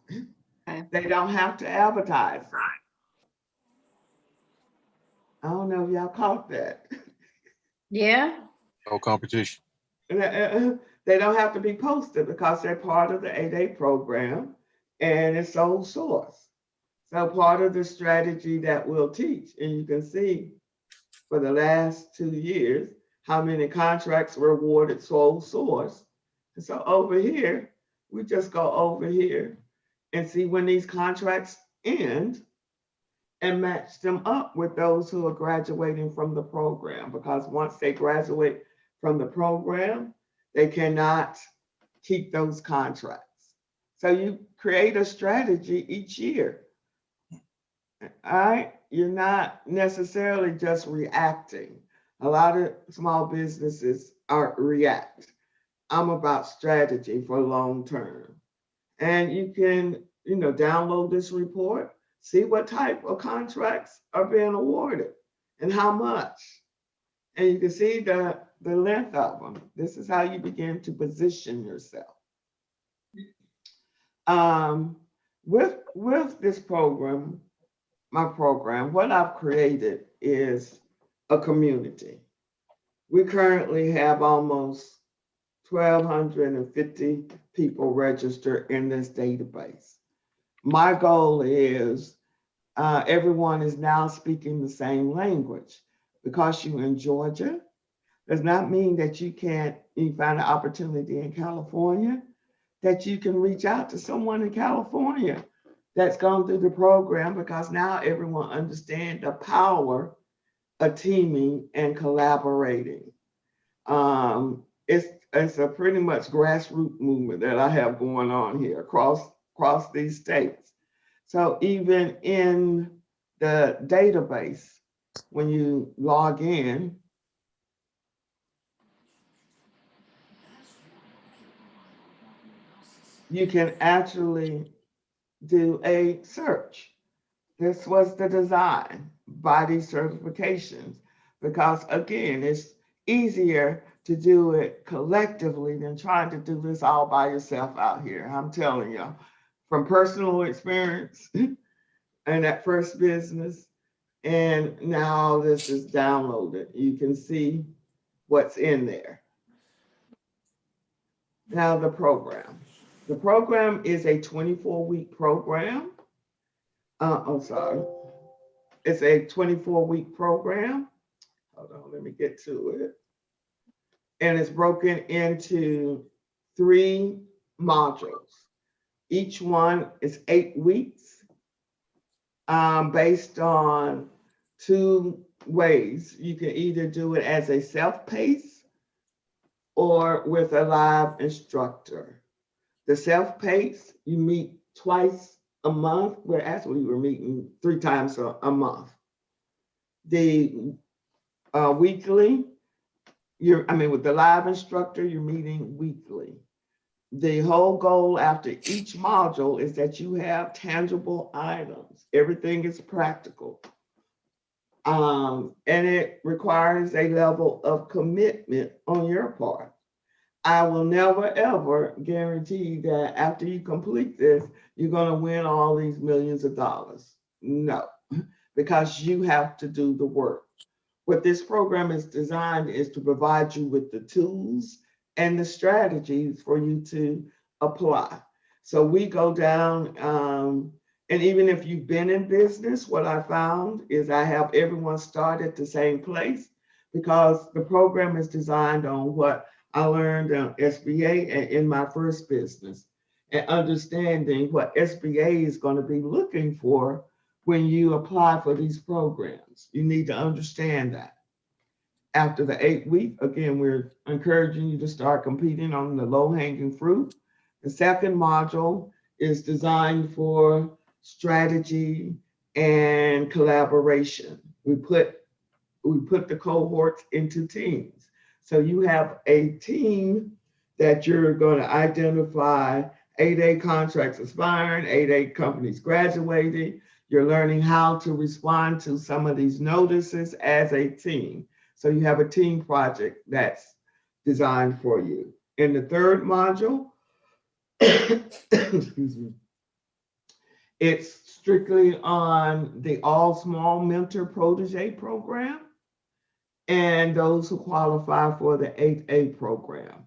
Okay. They don't have to advertise them. I don't know if y'all caught that. Yeah. No competition. They don't have to be posted because they're part of the 8A program and it's sole source. So part of the strategy that we'll teach, and you can see for the last 2 years, how many contracts were awarded sole source. And so over here, we just go over here and see when these contracts end and match them up with those who are graduating from the program. Because once they graduate from the program, they cannot keep those contracts. So you create a strategy each year. All right, you're not necessarily just reacting. A lot of small businesses are react. I'm about strategy for long term. And you can, download this report, see what type of contracts are being awarded and how much. And you can see the length of them. This is how you begin to position yourself. With this program, my program, what I've created is a community. We currently have almost 1,250 people registered in this database. My goal is everyone is now speaking the same language. Because you're in Georgia does not mean that you find an opportunity in California, that you can reach out to someone in California that's gone through the program, because now everyone understands the power of teaming and collaborating. It's a pretty much grassroots movement that I have going on here across these states. So even in the database, when you log in, you can actually do a search. This was the design by these certifications, because again, it's easier to do it collectively than trying to do this all by yourself out here. I'm telling you, from personal experience and that first business, and now all this is downloaded. You can see what's in there. Now the program. The program is a 24-week program. Sorry. It's a 24-week program. Hold on, let me get to it. And it's broken into 3 modules. Each one is 8 weeks, based on 2 ways. You can either do it as a self-paced or with a live instructor. The self-paced, you meet twice a month, where actually we're meeting 3 times a month. The weekly, with the live instructor, you're meeting weekly. The whole goal after each module is that you have tangible items. Everything is practical. And it requires a level of commitment on your part. I will never, ever guarantee that after you complete this, you're going to win all these millions of dollars. No, because you have to do the work. What this program is designed is to provide you with the tools and the strategies for you to apply. So we go down, and even if you've been in business, what I found is I have everyone start at the same place, because the program is designed on what I learned on SBA and in my first business, and understanding what SBA is going to be looking for when you apply for these programs. You need to understand that. After the 8 week, again, we're encouraging you to start competing on the low-hanging fruit. The second module is designed for strategy and collaboration. We put the cohorts into teams. So you have a team that you're going to identify 8A contracts expiring, 8A companies graduating. You're learning how to respond to some of these notices as a team. So you have a team project that's designed for you. In the third module, excuse me, it's strictly on the All Small Mentor Protege program and those who qualify for the 8A program.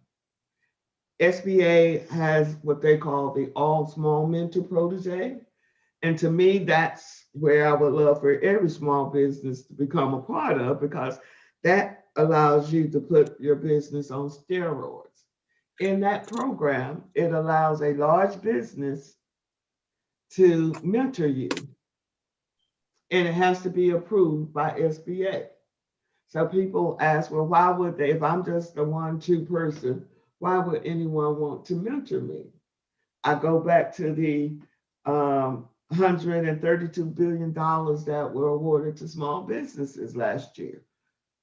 SBA has what they call the All Small Mentor Protege. And to me, that's where I would love for every small business to become a part of, because that allows you to put your business on steroids. In that program, it allows a large business to mentor you, and it has to be approved by SBA. So people ask, well, why would they, if I'm just a 1-2 person, why would anyone want to mentor me? I go back to the $132 billion that were awarded to small businesses last year.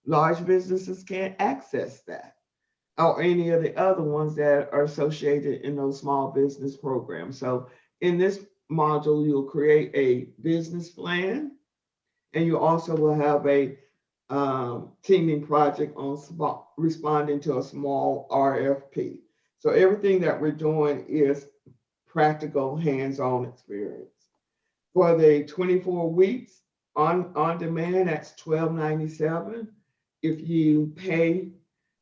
Large businesses can't access that, or any of the other ones that are associated in those small business programs. So in this module, you'll create a business plan, and you also will have a teaming project on responding to a small RFP. So everything that we're doing is practical, hands-on experience. For the 24 weeks on demand, that's $12.97. If you pay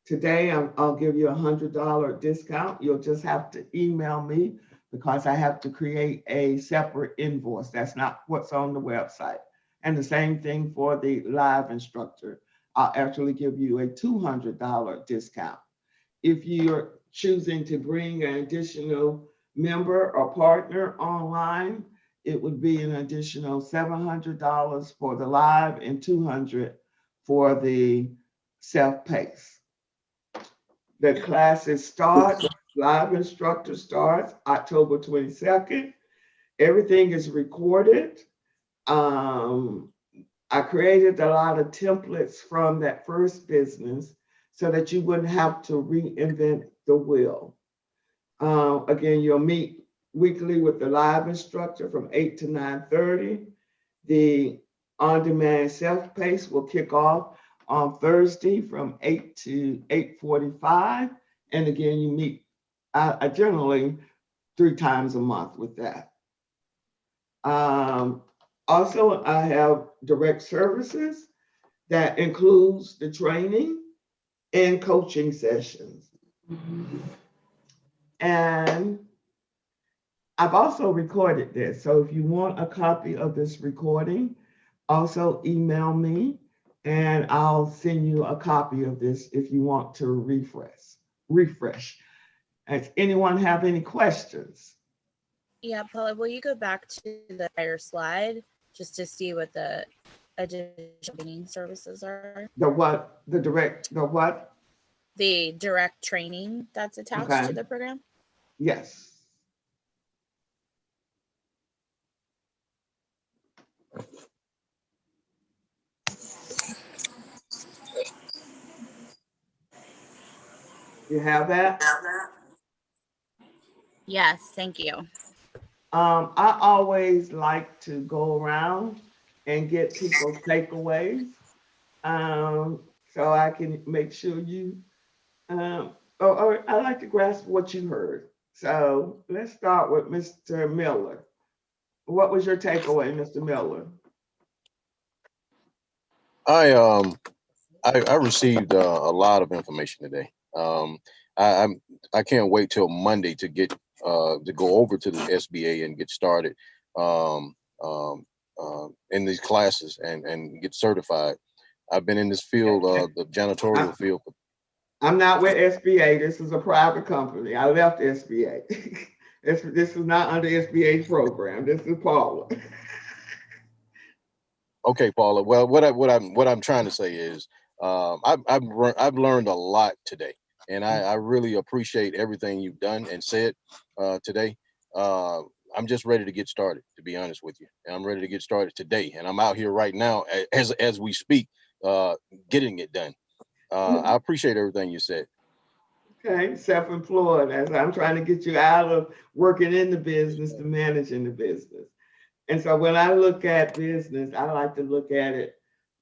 today, I'll give you a $100 discount. You'll just have to email me, because I have to create a separate invoice. That's not what's on the website. And the same thing for the live instructor. I'll actually give you a $200 discount. If you're choosing to bring an additional member or partner online, it would be an additional $700 for the live and $200 for the self-paced. The classes start, live instructor starts October 22nd. Everything is recorded. I created a lot of templates from that first business so that you wouldn't have to reinvent the wheel. Again, you'll meet weekly with the live instructor from 8 to 9:30. The on-demand self-paced will kick off on Thursday from 8 to 8:45. And again, you meet generally 3 times a month with that. Also, I have direct services that includes the training and coaching sessions. And I've also recorded this. So if you want a copy of this recording, also email me and I'll send you a copy of this if you want to refresh. Does anyone have any questions? Yeah, Paula, will you go back to the prior slide just to see what the additional training services are? The what? The what? The direct training that's attached to the program? Yes. You have that? Yes, thank you. I always like to go around and get people's takeaways, so I can make sure you, or I like to grasp what you heard. So let's start with Mr. Miller. What was your takeaway, Mr. Miller? I received a lot of information today. I can't wait till Monday to get to go over to the SBA and get started in these classes and get certified. I've been in this field, the janitorial field. I'm not with SBA. This is a private company. I left SBA. This is not under SBA program. This is Paula. Okay, Paula. Well, what I'm trying to say is, I've learned a lot today, and I really appreciate everything you've done and said today. I'm just ready to get started, to be honest with you. And I'm ready to get started today, and I'm out here right now as we speak, getting it done. I appreciate everything you said. Okay, self-employed, as I'm trying to get you out of working in the business to managing the business. And so when I look at business, I like to look at it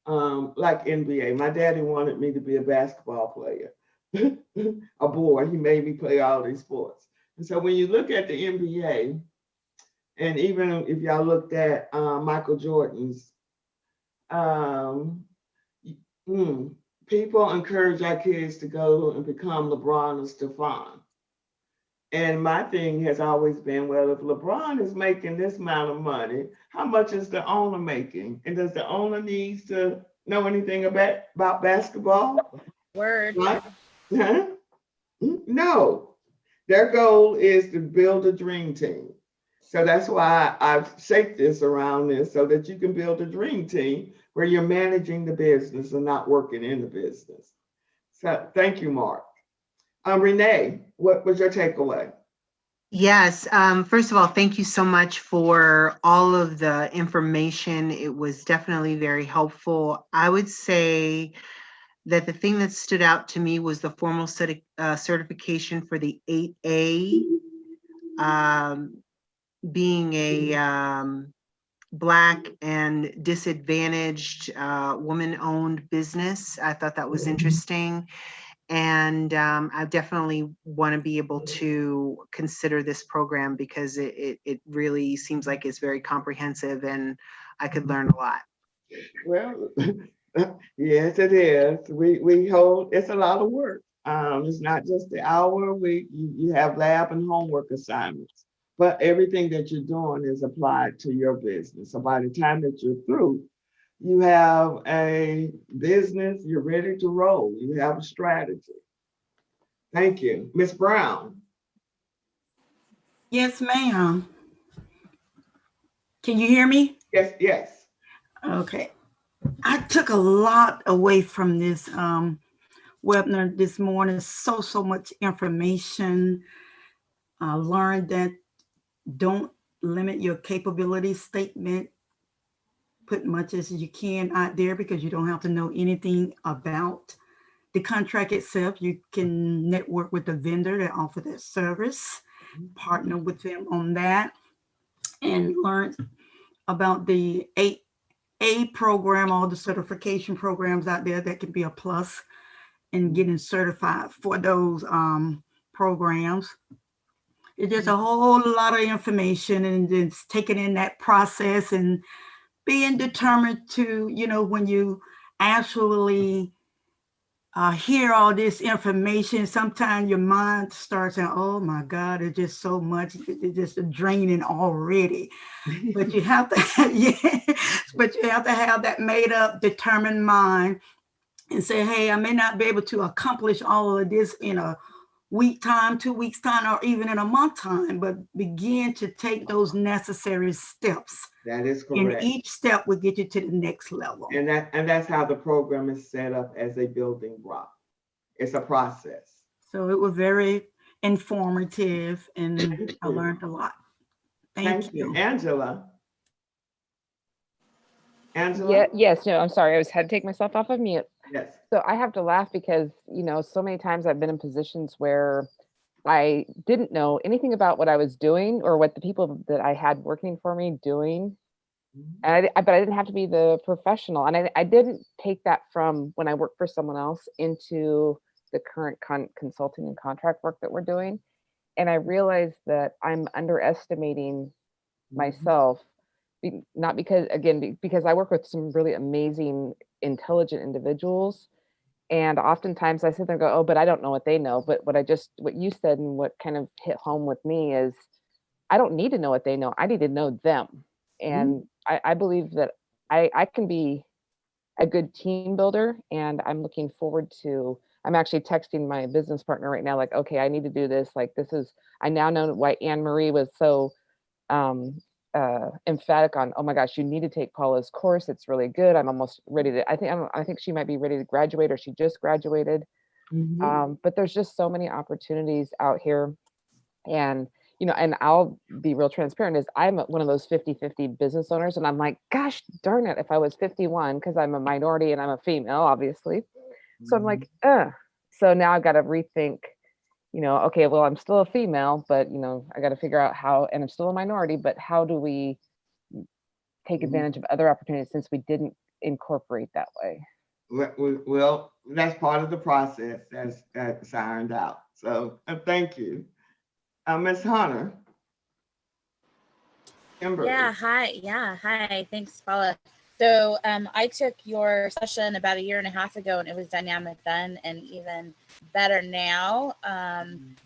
like NBA. My daddy wanted me to be a basketball player, a boy. He made me play all these sports. And so when you look at the NBA, and even if y'all looked at Michael Jordan's, um, mm, people encourage our kids to go and become LeBron or Stephon. And my thing has always been, well, if LeBron is making this amount of money, how much is the owner making? And does the owner need to know anything about basketball? Word. Right? Huh? No. Their goal is to build a dream team. So that's why I've shaped this around this so that you can build a dream team where you're managing the business and not working in the business. So thank you, Mark. Renee, what was your takeaway? Yes. First of all, thank you so much for all of the information. It was definitely very helpful. I would say that the thing that stood out to me was the formal certification for the 8A, being a Black and disadvantaged woman-owned business. I thought that was interesting. And I definitely want to be able to consider this program because it really seems like it's very comprehensive and I could learn a lot. Well, yes, it is. We hold, it's a lot of work. It's not just the hour a week. You have lab and homework assignments, but everything that you're doing is applied to your business. So by the time that you're through, you have a business, you're ready to roll. You have a strategy. Thank you. Ms. Brown. Yes, ma'am. Can you hear me? Yes, yes. Okay. I took a lot away from this webinar this morning. So much information. I learned that don't limit your capability statement. Put much as you can out there because you don't have to know anything about the contract itself. You can network with the vendor that offer that service, partner with them on that, and learn about the 8A program, all the certification programs out there that can be a plus in getting certified for those programs. It's just a whole lot of information, and it's taking in that process and being determined to, when you actually hear all this information, sometimes your mind starts saying, oh my God, it's just so much, it's just draining already. But you have to, but you have to have that made up, determined mind and say, hey, I may not be able to accomplish all of this in a week time, 2 weeks time, or even in a month time, but begin to take those necessary steps. That is correct. And each step will get you to the next level. And that's how the program is set up as a building block. It's a process. So it was very informative and I learned a lot. Thank you. Angela. Angela? Yeah, yes, no, I'm sorry. Had to take myself off of mute. Yes. So I have to laugh because, so many times I've been in positions where I didn't know anything about what I was doing or what the people that I had working for me doing. And but I didn't have to be the professional. And I didn't take that from when I worked for someone else into the current consulting and contract work that we're doing. And I realized that I'm underestimating myself, not because I work with some really amazing, intelligent individuals. And oftentimes I sit there and go, oh, but I don't know what they know. But what you said and what kind of hit home with me is I don't need to know what they know. I need to know them. And I believe that I can be a good team builder, and I'm looking forward to, I'm actually texting my business partner right now, like, okay, I need to do this. Like, I now know why Anne Marie was so emphatic on, oh my gosh, you need to take Paula's course. It's really good. I'm almost ready to, I think she might be ready to graduate, or she just graduated. But there's just so many opportunities out here. And and I'll be real transparent, is I'm one of those 50-50 business owners. And I'm like, gosh, darn it, if I was 51, because I'm a minority and I'm a female, obviously. So I'm like, so now I've got to rethink, okay, well, I'm still a female, but, I got to figure out how, and I'm still a minority, but how do we take advantage of other opportunities since we didn't incorporate that way? Well, that's part of the process that's ironed out. So thank you. Ms. Hunter. Kimberly. Yeah, hi. Thanks, Paula. So I took your session about a year and a half ago, and it was dynamic then, and even better now.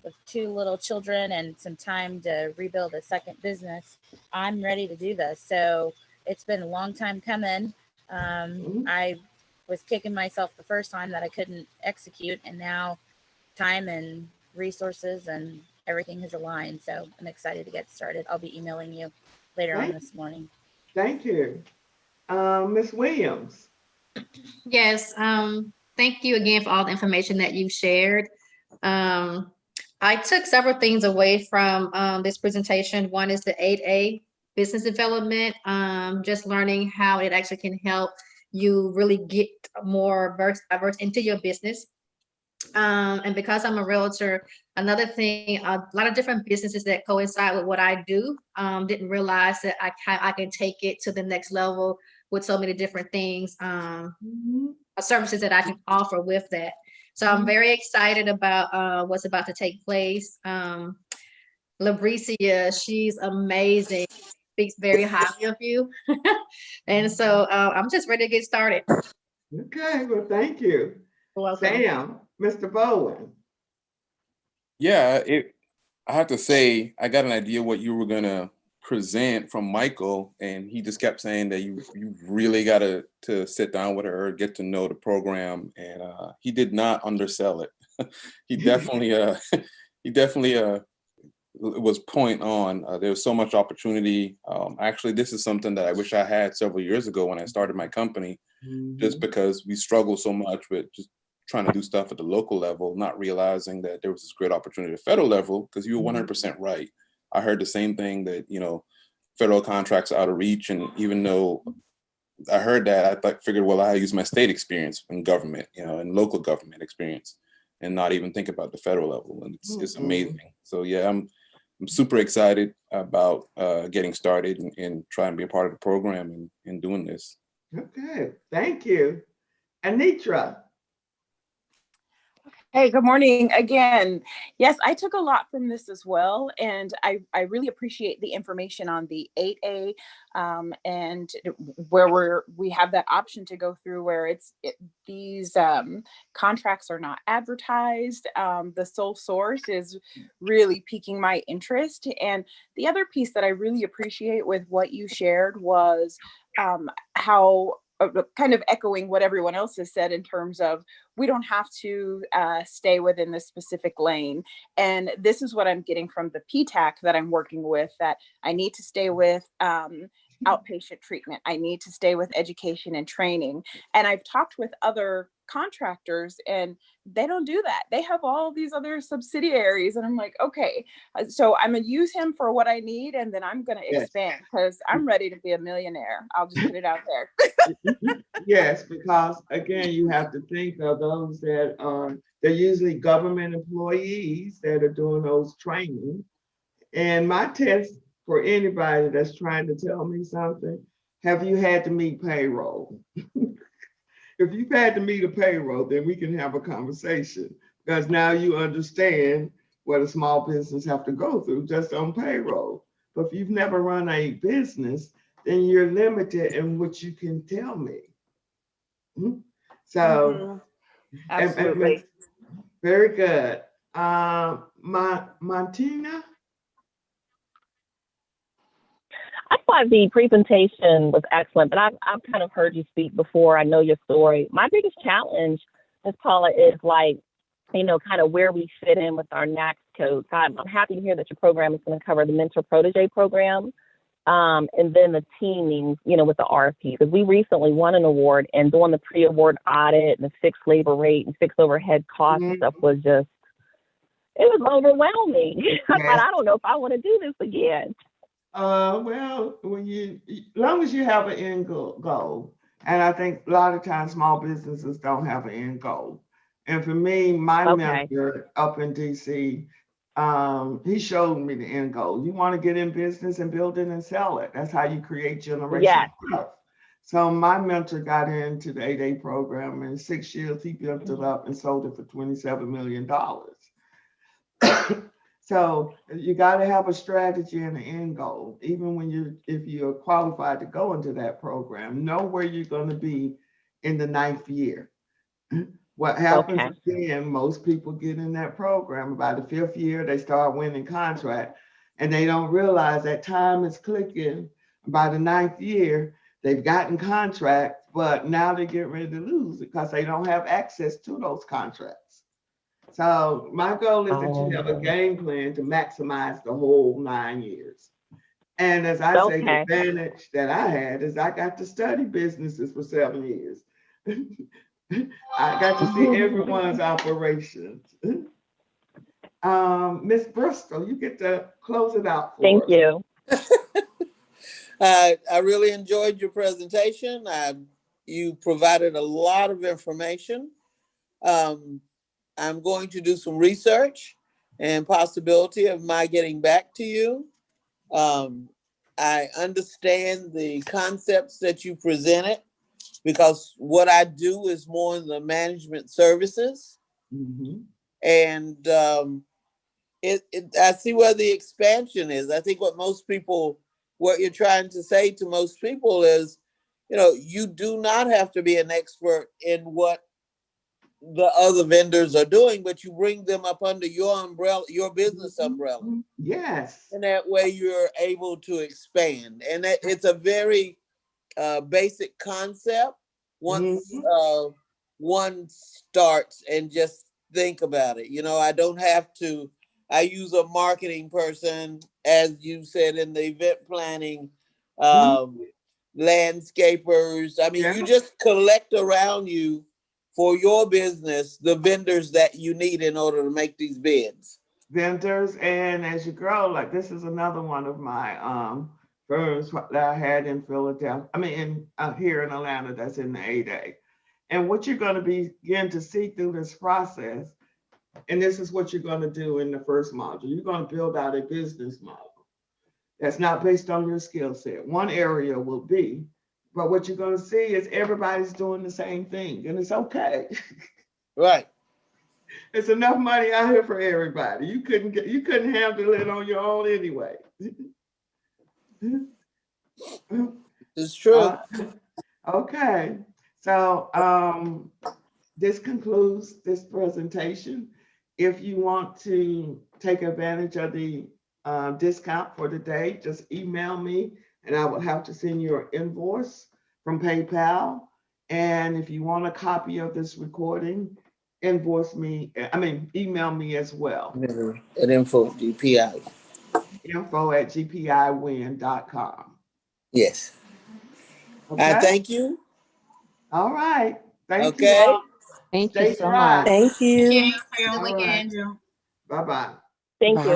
With 2 little children and some time to rebuild a second business, I'm ready to do this. So it's been a long time coming. I was kicking myself the first time that I couldn't execute, and now time and resources and everything has aligned. So I'm excited to get started. I'll be emailing you later on this morning. Thank you. Ms. Williams. Yes, thank you again for all the information that you've shared. I took several things away from this presentation. One is the 8A business development, just learning how it actually can help you really get more diverse into your business. And because I'm a realtor, another thing, a lot of different businesses that coincide with what I do, didn't realize that I can take it to the next level with so many different things, services that I can offer with that. So I'm very excited about what's about to take place. Labricia, she's amazing, speaks very highly of you. And so I'm just ready to get started. Okay, well, thank you. You're welcome. Sam, Mr. Bowen. Yeah, I have to say, I got an idea what you were gonna present from Michael, and he just kept saying that you really got to sit down with her, get to know the program, and he did not undersell it. he definitely was point on. There was so much opportunity. Actually, this is something that I wish I had several years ago when I started my company, just because we struggle so much with just trying to do stuff at the local level, not realizing that there was this great opportunity at the federal level, because you were 100% right. I heard the same thing, that, federal contracts are out of reach. And even though I heard that, I figured, well, I use my state experience in government, and local government experience, and not even think about the federal level. And it's amazing. So yeah, I'm super excited about getting started and trying to be a part of the program and doing this. Okay, thank you. Anitra. Hey, good morning again. Yes, I took a lot from this as well, and I really appreciate the information on the 8A, and where we have that option to go through where these contracts are not advertised. The sole source is really piquing my interest. And the other piece that I really appreciate with what you shared was how, kind of echoing what everyone else has said in terms of, we don't have to stay within this specific lane. And this is what I'm getting from the PTAC that I'm working with, that I need to stay with outpatient treatment. I need to stay with education and training. And I've talked with other contractors and they don't do that. They have all these other subsidiaries. And I'm like, okay, so I'm going to use him for what I need. And then I'm going to expand, because I'm ready to be a millionaire. I'll just put it out there. Yes, because again, you have to think of those that they're usually government employees that are doing those training. And my test for anybody that's trying to tell me something, have you had to meet payroll? If you've had to meet a payroll, then we can have a conversation, because now you understand what a small business have to go through just on payroll. But if you've never run a business, then you're limited in what you can tell me. So, Absolutely. Very good. Martina? I thought the presentation was excellent, but I've kind of heard you speak before. I know your story. My biggest challenge, Ms. Paula, is kind of where we fit in with our NACS code. So I'm happy to hear that your program is going to cover the mentor protege program, and then the teaming, with the RFP. Because we recently won an award, and doing the pre-award audit and the fixed labor rate and fixed overhead costs and stuff was just, it was overwhelming. I thought, I don't know if I want to do this again. Well, as long as you have an end goal, and I think a lot of times small businesses don't have an end goal. And for me, my mentor up in DC, he showed me the end goal. You want to get in business and build it and sell it. That's how you create generational wealth. So my mentor got into the 8A program. In 6 years, he built it up and sold it for $27 million. So you got to have a strategy and an end goal. Even when if you're qualified to go into that program, know where you're going to be in the 9th year. What happens again, most people get in that program by the 5th year, they start winning contract, and they don't realize that time is clicking. By the 9th year, they've gotten contracts, but now they get ready to lose because they don't have access to those contracts. So my goal is that you have a game plan to maximize the whole 9 years. And as I say, the advantage that I had is I got to study businesses for 7 years. I got to see everyone's operations. Miss Bristol, you get to close it out for us. Thank you. I really enjoyed your presentation. You provided a lot of information. I'm going to do some research and possibility of my getting back to you. I understand the concepts that you presented, because what I do is more in the management services. And I see where the expansion is. I think what you're trying to say to most people is, you do not have to be an expert in what the other vendors are doing, but you bring them up under your umbrella, your business umbrella. Yes. And that way you're able to expand. And it's a very basic concept once one starts and just think about it. I don't have to, I use a marketing person, as you said, in the event planning, landscapers. I mean, you just collect around you for your business the vendors that you need in order to make these bids. Vendors, and as you grow, like this is another one of my firms that I had in Philadelphia. I mean, here in Atlanta, that's in the 8A. And what you're going to begin to see through this process, and this is what you're going to do in the first module, you're going to build out a business model that's not based on your skill set. One area will be, but what you're going to see is everybody's doing the same thing, and it's okay. Right. It's enough money out here for everybody. You couldn't handle it on your own anyway. It's true. Okay. So this concludes this presentation. If you want to take advantage of the discount for today, just email me and I will have to send you an invoice from PayPal. And if you want a copy of this recording, email me as well. At info GPI. info@gpiwin.com. Yes. Okay. Thank you. All right. Thank you. Okay. Thank you Stay so dry. much. Thank you. Have a good weekend. Bye-bye. Thank you.